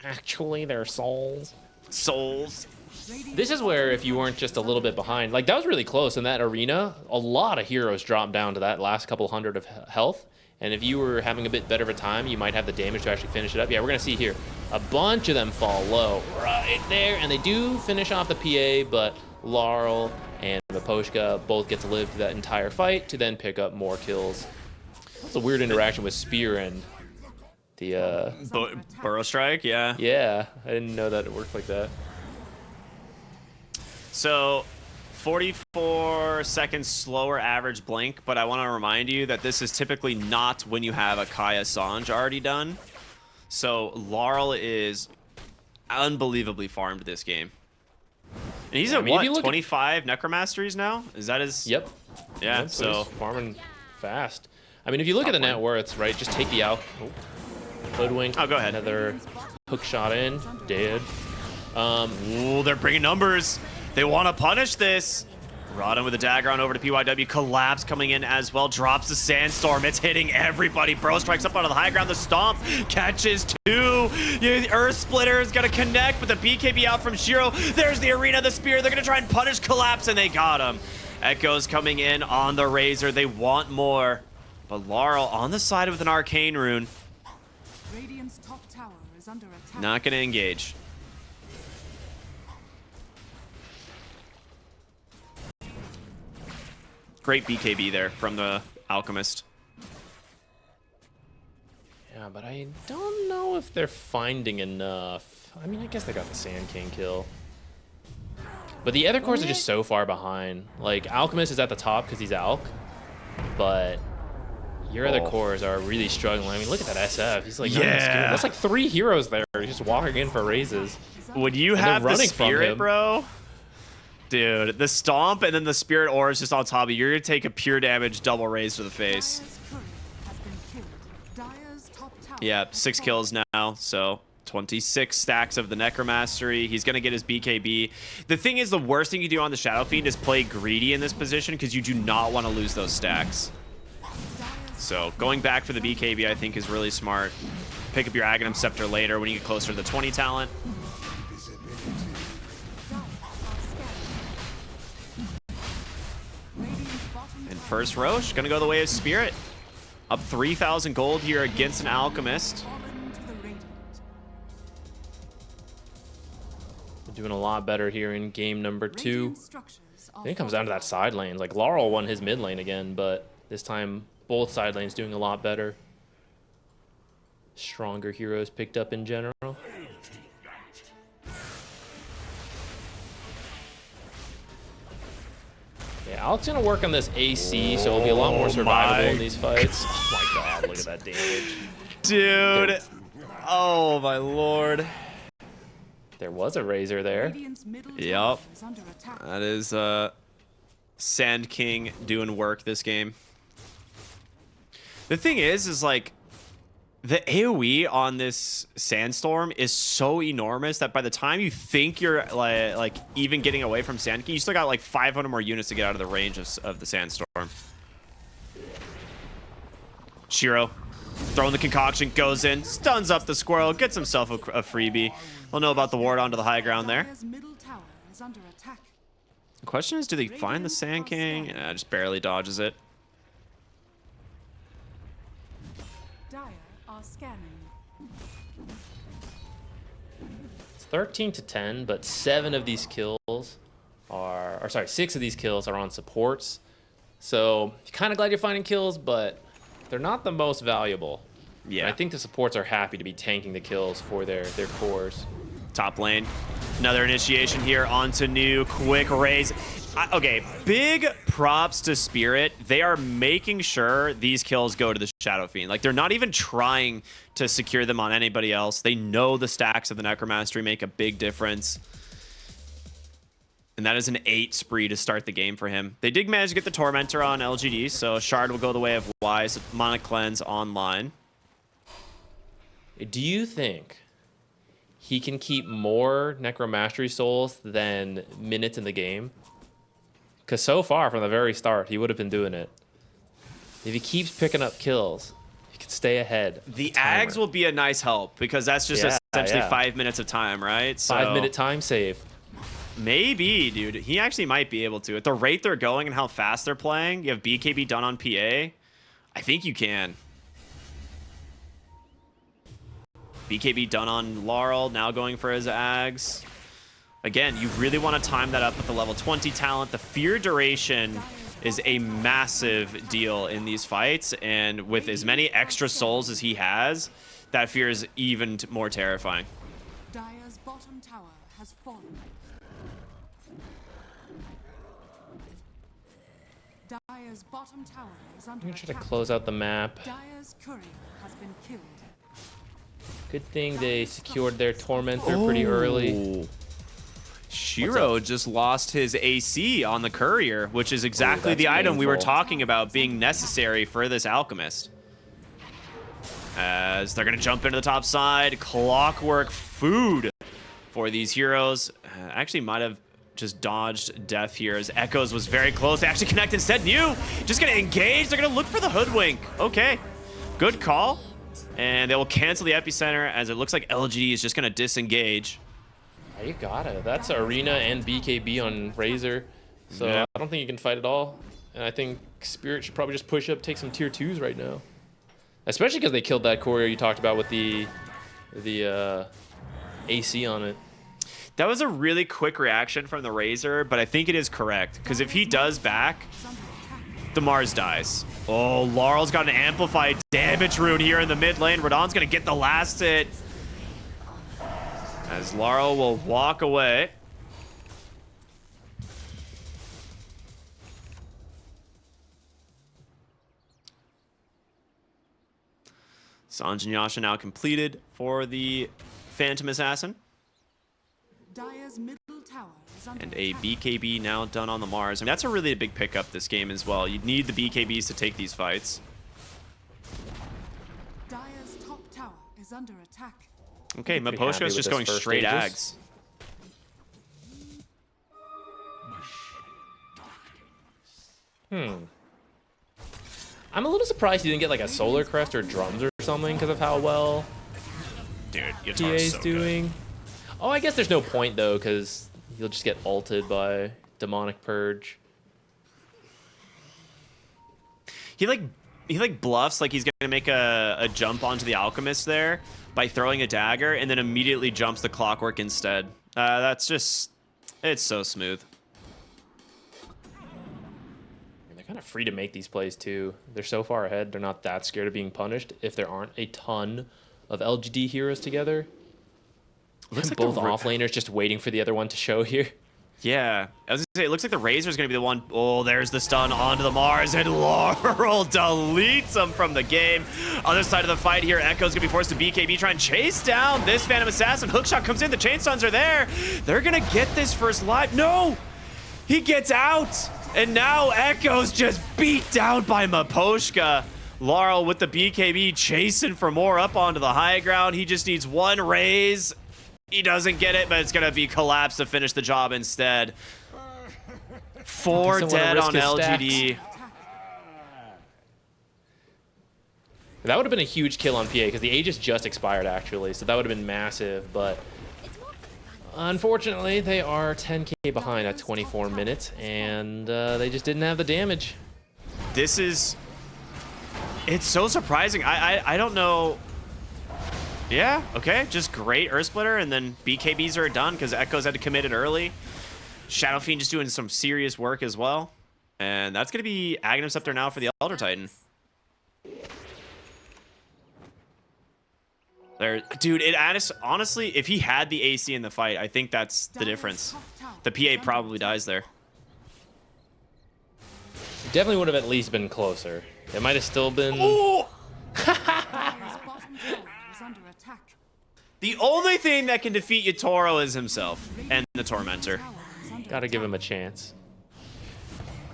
Speaker 2: Actually, they're souls.
Speaker 1: Souls.
Speaker 2: This is where if you weren't just a little bit behind, like that was really close in that arena, a lot of heroes dropped down to that last couple hundred of health. And if you were having a bit better of a time, you might have the damage to actually finish it up. Yeah, we're going to see here a bunch of them fall low right there. And they do finish off the PA, but Laurel and Miposhka both get to live through that entire fight to then pick up more kills. That's a weird interaction with Spear and the...
Speaker 1: Burrow Strike, yeah.
Speaker 2: Yeah, I didn't know that it worked like that.
Speaker 1: So 44 seconds slower average blink, but I want to remind you that this is typically not when you have a Kaya Sanj already done. So Laurel is unbelievably farmed this game. And he's at what, 25 Necromasteries now? Is that his...
Speaker 2: Yep.
Speaker 1: Yeah,
Speaker 2: yep,
Speaker 1: so...
Speaker 2: he's farming fast. I mean, if you look at the net worths, right, just take the out... Hoodwink.
Speaker 1: Oh, go ahead.
Speaker 2: Another hook shot in. Dead.
Speaker 1: Ooh, they're bringing numbers. They want to punish this. Rodden with a dagger on over to PYW. Collapse coming in as well. Drops the Sandstorm. It's hitting everybody. Bro strikes up onto the high ground. The Stomp catches 2. The Earth Splitter is going to connect with the BKB out from Shiro. There's the Arena, the Spear. They're going to try and punish Collapse, and they got him. Echoes coming in on the Razor. They want more. But Laurel on the side with an Arcane Rune.
Speaker 3: Radiant's top tower is under attack.
Speaker 1: Not going to engage. Great BKB there from the Alchemist.
Speaker 2: Yeah, but I don't know if they're finding enough. I mean, I guess they got the Sand King kill. But the other cores are just so far behind. Like, Alchemist is at the top because he's Alch. But your other cores are really struggling. I mean, look at that SF. He's like,
Speaker 1: yeah.
Speaker 2: That's like 3 heroes there. He's just walking in for raises.
Speaker 1: Would you have the Spirit, bro? Dude, the Stomp and then the Spirit Aura is just on top of you. You're going to take a pure damage double raise to the face. Yeah, 6 kills now, so 26 stacks of the Necromastery. He's going to get his BKB. The thing is, the worst thing you do on the Shadow Fiend is play greedy in this position because you do not want to lose those stacks. So going back for the BKB, I think, is really smart. Pick up your Aghanim Scepter later when you get closer to the 20 talent. And first Roche, gonna go the way of Spirit. Up 3,000 gold here against an Alchemist.
Speaker 2: They're doing a lot better here in game number 2. I think it comes down to that side lane. Like, Laurel won his mid lane again, but this time both side lanes doing a lot better. Stronger heroes picked up in general. Yeah, Alex's gonna work on this AC, so it'll be a lot more survivable in these fights. Oh my god, look at that damage.
Speaker 1: Dude. Oh my lord.
Speaker 2: There was a Razor there.
Speaker 1: Yep. That is Sand King doing work this game. The thing is like, the AoE on this Sandstorm is so enormous that by the time you think you're like even getting away from Sand King, you still got like 500 more units to get out of the range of the Sandstorm. Shiro throwing the concoction, goes in, stuns up the squirrel, gets himself a freebie. We'll know about the ward onto the high ground there. The question is, do they find the Sand King? Just barely dodges it.
Speaker 3: are scanning.
Speaker 2: It's 13-10, but 7 of these kills are, or sorry, 6 of these kills are on supports. So kind of glad you're finding kills, but they're not the most valuable.
Speaker 1: Yeah.
Speaker 2: And I think the supports are happy to be tanking the kills for their cores.
Speaker 1: Top lane. Another initiation here onto New. Quick raise. Okay, big props to Spirit. They are making sure these kills go to the Shadow Fiend. Like, they're not even trying to secure them on anybody else. They know the stacks of the Necromastery make a big difference. And that is an 8 spree to start the game for him. They did manage to get the Tormentor on LGD, so Shard will go the way of Wise. Mana Cleanse online.
Speaker 2: Do you think he can keep more Necromastery souls than minutes in the game? Because so far, from the very start, he would have been doing it. If he keeps picking up kills, he can stay ahead.
Speaker 1: The Ags will be a nice help, because that's just essentially 5 minutes of time, right? So
Speaker 2: 5-minute time save.
Speaker 1: maybe, dude. He actually might be able to. At the rate they're going and how fast they're playing, you have BKB done on PA. I think you can. BKB done on Laurel, now going for his Ags. Again, you really want to time that up with the level 20 talent. The fear duration is a massive deal in these fights, and with as many extra souls as he has, that fear is even more terrifying.
Speaker 3: Dire's bottom tower has fallen. Dire's bottom tower is under
Speaker 2: I'm gonna try to
Speaker 3: attack.
Speaker 2: close out the map.
Speaker 3: Dire's courier has been killed.
Speaker 2: Good thing they secured their Tormentor pretty early.
Speaker 1: Shiro just lost his AC on the courier, which is exactly
Speaker 2: that's
Speaker 1: the item we were
Speaker 2: painful.
Speaker 1: talking about being necessary for this alchemist. As they're going to jump into the top side. Clockwork food for these heroes. Actually might have just dodged death here as Echoes was very close. They actually connect instead. New just going to engage. They're going to look for the hoodwink. Okay, good call. And they will cancel the epicenter as it looks like LGD is just going to disengage.
Speaker 2: You gotta. That's Arena and BKB on Razor. So
Speaker 1: Yeah.
Speaker 2: I don't think you can fight at all. And I think Spirit should probably just push up, take some tier 2s right now. Especially because they killed that courier you talked about with the AC on it.
Speaker 1: That was a really quick reaction from the Razor, but I think it is correct. Because if he does back, the Mars dies. Oh, Laurel's got an amplified damage rune here in the mid lane. Radon's going to get the last hit. As Laurel will walk away. Sanj and Yasha now completed for the Phantom Assassin.
Speaker 3: Dire's middle tower is under
Speaker 1: And a
Speaker 3: attack.
Speaker 1: BKB now done on the Mars. I mean, that's a really big pickup this game as well. You need the BKBs to take these fights.
Speaker 3: Dire's top tower is under attack.
Speaker 1: Okay,
Speaker 2: Pretty
Speaker 1: Maposhka
Speaker 2: happy
Speaker 1: is
Speaker 2: with
Speaker 1: just
Speaker 2: this
Speaker 1: going
Speaker 2: first
Speaker 1: straight
Speaker 2: stages.
Speaker 1: Ags.
Speaker 2: I'm a little surprised he didn't get like a Solar Crest or drums or something because of how well
Speaker 1: Dude, Yatar's
Speaker 2: PA's
Speaker 1: so
Speaker 2: doing. Oh, I guess there's no point though because you'll just get ulted by Demonic Purge.
Speaker 1: good. He like bluffs like he's gonna make a jump onto the Alchemist there by throwing a dagger, and then immediately jumps the Clockwork instead. That's just, it's so smooth.
Speaker 2: And they're kind of free to make these plays too. They're so far ahead, they're not that scared of being punished if there aren't a ton of LGD heroes together.
Speaker 1: Looks like
Speaker 2: Both
Speaker 1: the
Speaker 2: offlaners just waiting for the other one to show here.
Speaker 1: Yeah, I was gonna say, it looks like the Razor's gonna be the one. Oh, there's the stun onto the Mars, and Laurel deletes him from the game. Other side of the fight here, Echo's gonna be forced to BKB, try and chase down this Phantom Assassin. Hookshot comes in, the chain stuns are there. They're gonna get this first live. No! He gets out! And now Echo's just beat down by Maposhka. Laurel with the BKB chasing for more up onto the high ground. He just needs one raise. He doesn't get it, but it's going to be collapsed to finish the job instead. 4
Speaker 2: Doesn't wanna
Speaker 1: dead
Speaker 2: risk
Speaker 1: on
Speaker 2: his
Speaker 1: LGD.
Speaker 2: That would have been a huge kill on PA because the Aegis just expired actually, so that would have been massive, but unfortunately they are 10k behind at 24 minutes and they just didn't have the damage.
Speaker 1: This is... It's so surprising. I don't know Yeah, okay, just great Earth Splitter, and then BKBs are done because Echoes had to commit it early. Shadow Fiend just doing some serious work as well. And that's going to be Aghanim Scepter now for the Elder Titan. There, dude, honestly, if he had the AC in the fight, I think that's the difference. The PA probably dies there.
Speaker 2: It definitely would have at least been closer. It might have still been...
Speaker 1: Oh!
Speaker 3: Dire's bottom tower is under attack.
Speaker 1: The only thing that can defeat Yatoro is himself and the Tormentor.
Speaker 2: Gotta give him a chance.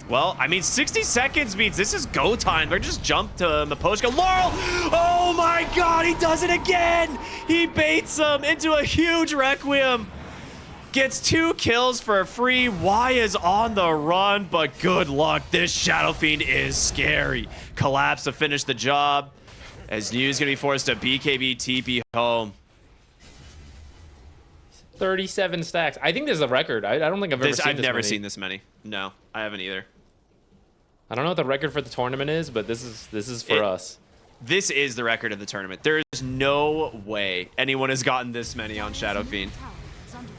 Speaker 1: Well, I mean, 60 seconds means this is go time. They're just jump to Miposhka. Laurel! Oh my god, he does it again! He baits him into a huge Requiem. Gets 2 kills for free. Y is on the run, but good luck. This Shadow Fiend is scary. Collapse to finish the job. As New's gonna be forced to BKB TP home.
Speaker 2: 37 stacks. I think this is a record. I don't think I've ever seen
Speaker 1: I've
Speaker 2: this
Speaker 1: never
Speaker 2: many.
Speaker 1: seen this many. No, I haven't either.
Speaker 2: I don't know what the record for the tournament is, but this is for us.
Speaker 1: This is the record of the tournament. There is no way anyone has gotten this many on Shadow Fiend.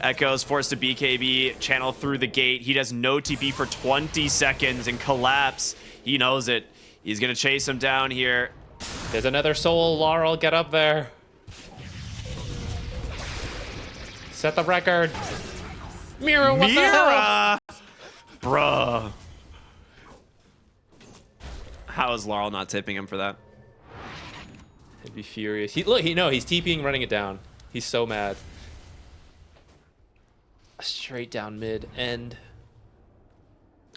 Speaker 1: Echo's forced to BKB, channel through the gate. He does no TP for 20 seconds and Collapse. He knows it. He's going to chase him down here.
Speaker 2: There's another soul. Laurel, get up there. Set the record. Mira, what the hell?
Speaker 1: Bruh. How is Laurel not tipping him for that?
Speaker 2: I'd be furious. He's TPing, running it down. He's so mad. Straight down mid end.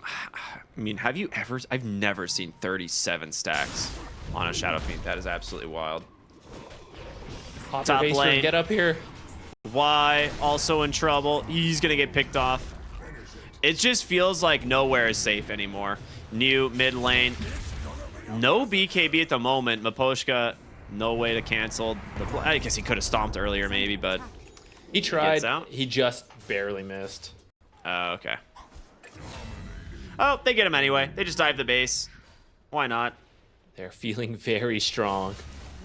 Speaker 1: I mean, I've never seen 37 stacks on a Shadow Fiend. That is absolutely wild.
Speaker 2: Top lane, get up here.
Speaker 1: Y also in trouble. He's gonna get picked off. It just feels like nowhere is safe anymore. New mid lane. No BKB at the moment. Miposhka, no way to cancel. I guess he could have stomped earlier maybe, but
Speaker 2: He tried.
Speaker 1: Gets out.
Speaker 2: He just barely missed.
Speaker 1: oh, okay. Oh, they get him anyway. They just dive the base. Why not?
Speaker 2: They're feeling very strong.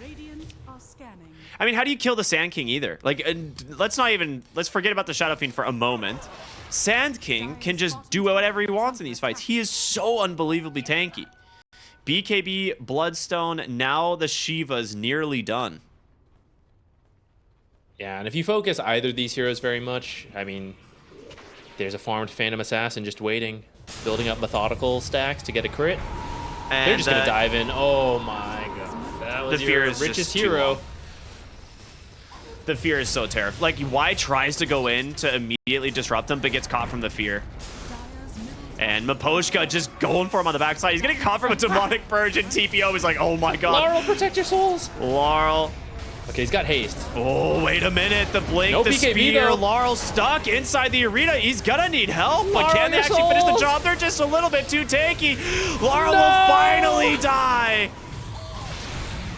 Speaker 3: Radiant are scanning.
Speaker 1: I mean, how do you kill the Sand King either? Like, let's forget about the Shadow Fiend for a moment. Sand King can just do whatever he wants in these fights. He is so unbelievably tanky. BKB, Bloodstone, now the Shiva's nearly done.
Speaker 2: Yeah, and if you focus either of these heroes very much, I mean, there's a farmed Phantom Assassin just waiting, building up methodical stacks to get a crit.
Speaker 1: And
Speaker 2: They're just gonna dive in. Oh my god, that was
Speaker 1: the fear
Speaker 2: your
Speaker 1: is
Speaker 2: richest
Speaker 1: just too
Speaker 2: hero.
Speaker 1: long. The fear is so terrible. Like, Y tries to go in to immediately disrupt him, but gets caught from the fear.
Speaker 3: Dire's middle
Speaker 1: And Miposhka just going for him on the backside. He's getting caught from a demonic purge, and TPO is like, oh my god.
Speaker 2: Laurel, protect your souls.
Speaker 1: Laurel.
Speaker 2: Okay, he's got haste.
Speaker 1: Oh, wait a minute. The blink,
Speaker 2: No
Speaker 1: the
Speaker 2: BKB
Speaker 1: spear.
Speaker 2: though.
Speaker 1: Laurel stuck inside the arena. He's gonna need help, but
Speaker 2: Laurel,
Speaker 1: can they
Speaker 2: your
Speaker 1: actually finish the
Speaker 2: souls.
Speaker 1: job? They're just a little bit too tanky. Laurel
Speaker 2: No.
Speaker 1: will finally die.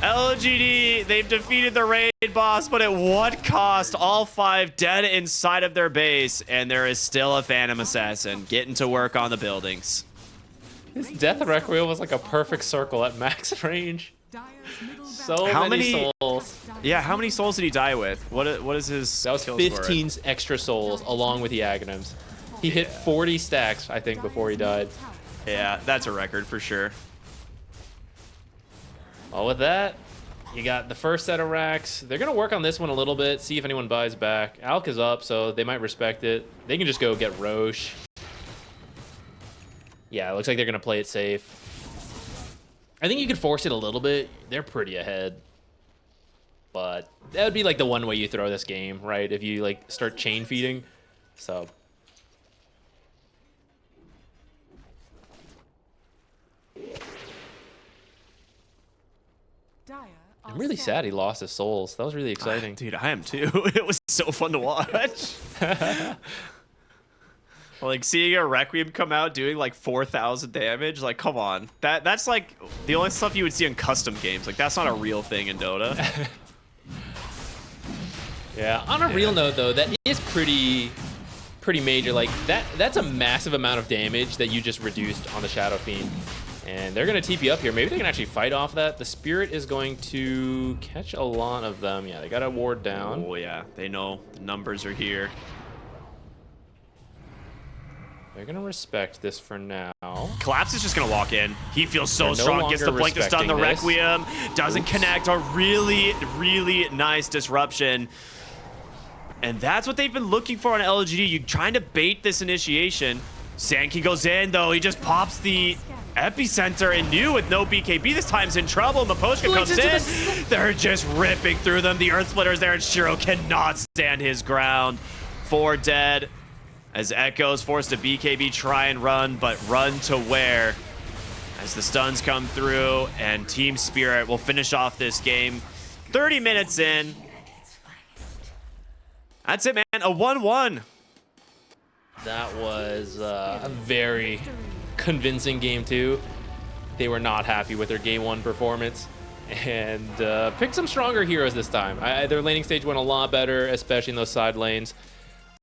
Speaker 1: LGD, they've defeated the raid boss, but at what cost? All 5 dead inside of their base, and there is still a Phantom Assassin getting to work on the buildings.
Speaker 2: His Death Requiem was like a perfect circle at max range.
Speaker 3: Dire's middle
Speaker 2: So
Speaker 1: How
Speaker 2: many
Speaker 1: many-
Speaker 2: souls.
Speaker 1: Yeah, how many souls did he die with? What is his
Speaker 2: That was
Speaker 1: kill score?
Speaker 2: 15 extra souls along with the Aghanims. He hit 40 stacks, I think, before he died.
Speaker 1: Yeah, that's a record for sure.
Speaker 2: Well, with that, you got the first set of racks. They're going to work on this one a little bit, see if anyone buys back. Alk is up, so they might respect it. They can just go get Roche. Yeah, it looks like they're going to play it safe. I think you could force it a little bit. They're pretty ahead. But that would be like the one way you throw this game, right? If you like start chain feeding. So
Speaker 3: Dire are
Speaker 2: I'm really
Speaker 3: scanning.
Speaker 2: sad he lost his souls. That was really exciting.
Speaker 1: Dude, I am too. It was so fun to watch. Like, seeing a Requiem come out doing like 4,000 damage, like, come on. That's like the only stuff you would see in custom games. Like, that's not a real thing in Dota.
Speaker 2: Yeah. On a real note, though, that is pretty major. Like that's a massive amount of damage that you just reduced on the Shadow Fiend. And they're going to TP up here. Maybe they can actually fight off that. The Spirit is going to catch a lot of them. Yeah, they got a ward down.
Speaker 1: Oh, yeah. They know the numbers are here.
Speaker 2: They're going to respect this for now.
Speaker 1: Collapse is just going to walk in. He feels so
Speaker 2: They're no
Speaker 1: strong. Gets the
Speaker 2: longer
Speaker 1: blink to stun the
Speaker 2: respecting this.
Speaker 1: Requiem. Doesn't connect. A really, really nice disruption. And that's what they've been looking for on LGD. You trying to bait this initiation. Sankey goes in, though. He just pops the epicenter and new with no BKB. This time's in trouble. Maposhka comes in. They're just ripping through them. The Earth Splitter's there, and Shiro cannot stand his ground. 4 dead. As Echo's forced to BKB, try and run, but run to where? As the stuns come through, and Team Spirit will finish off this game. 30 minutes in. That's it, man. A 1-1.
Speaker 2: That was a very convincing game 2. They were not happy with their game 1 performance and picked some stronger heroes this time. Their laning stage went a lot better, especially in those side lanes.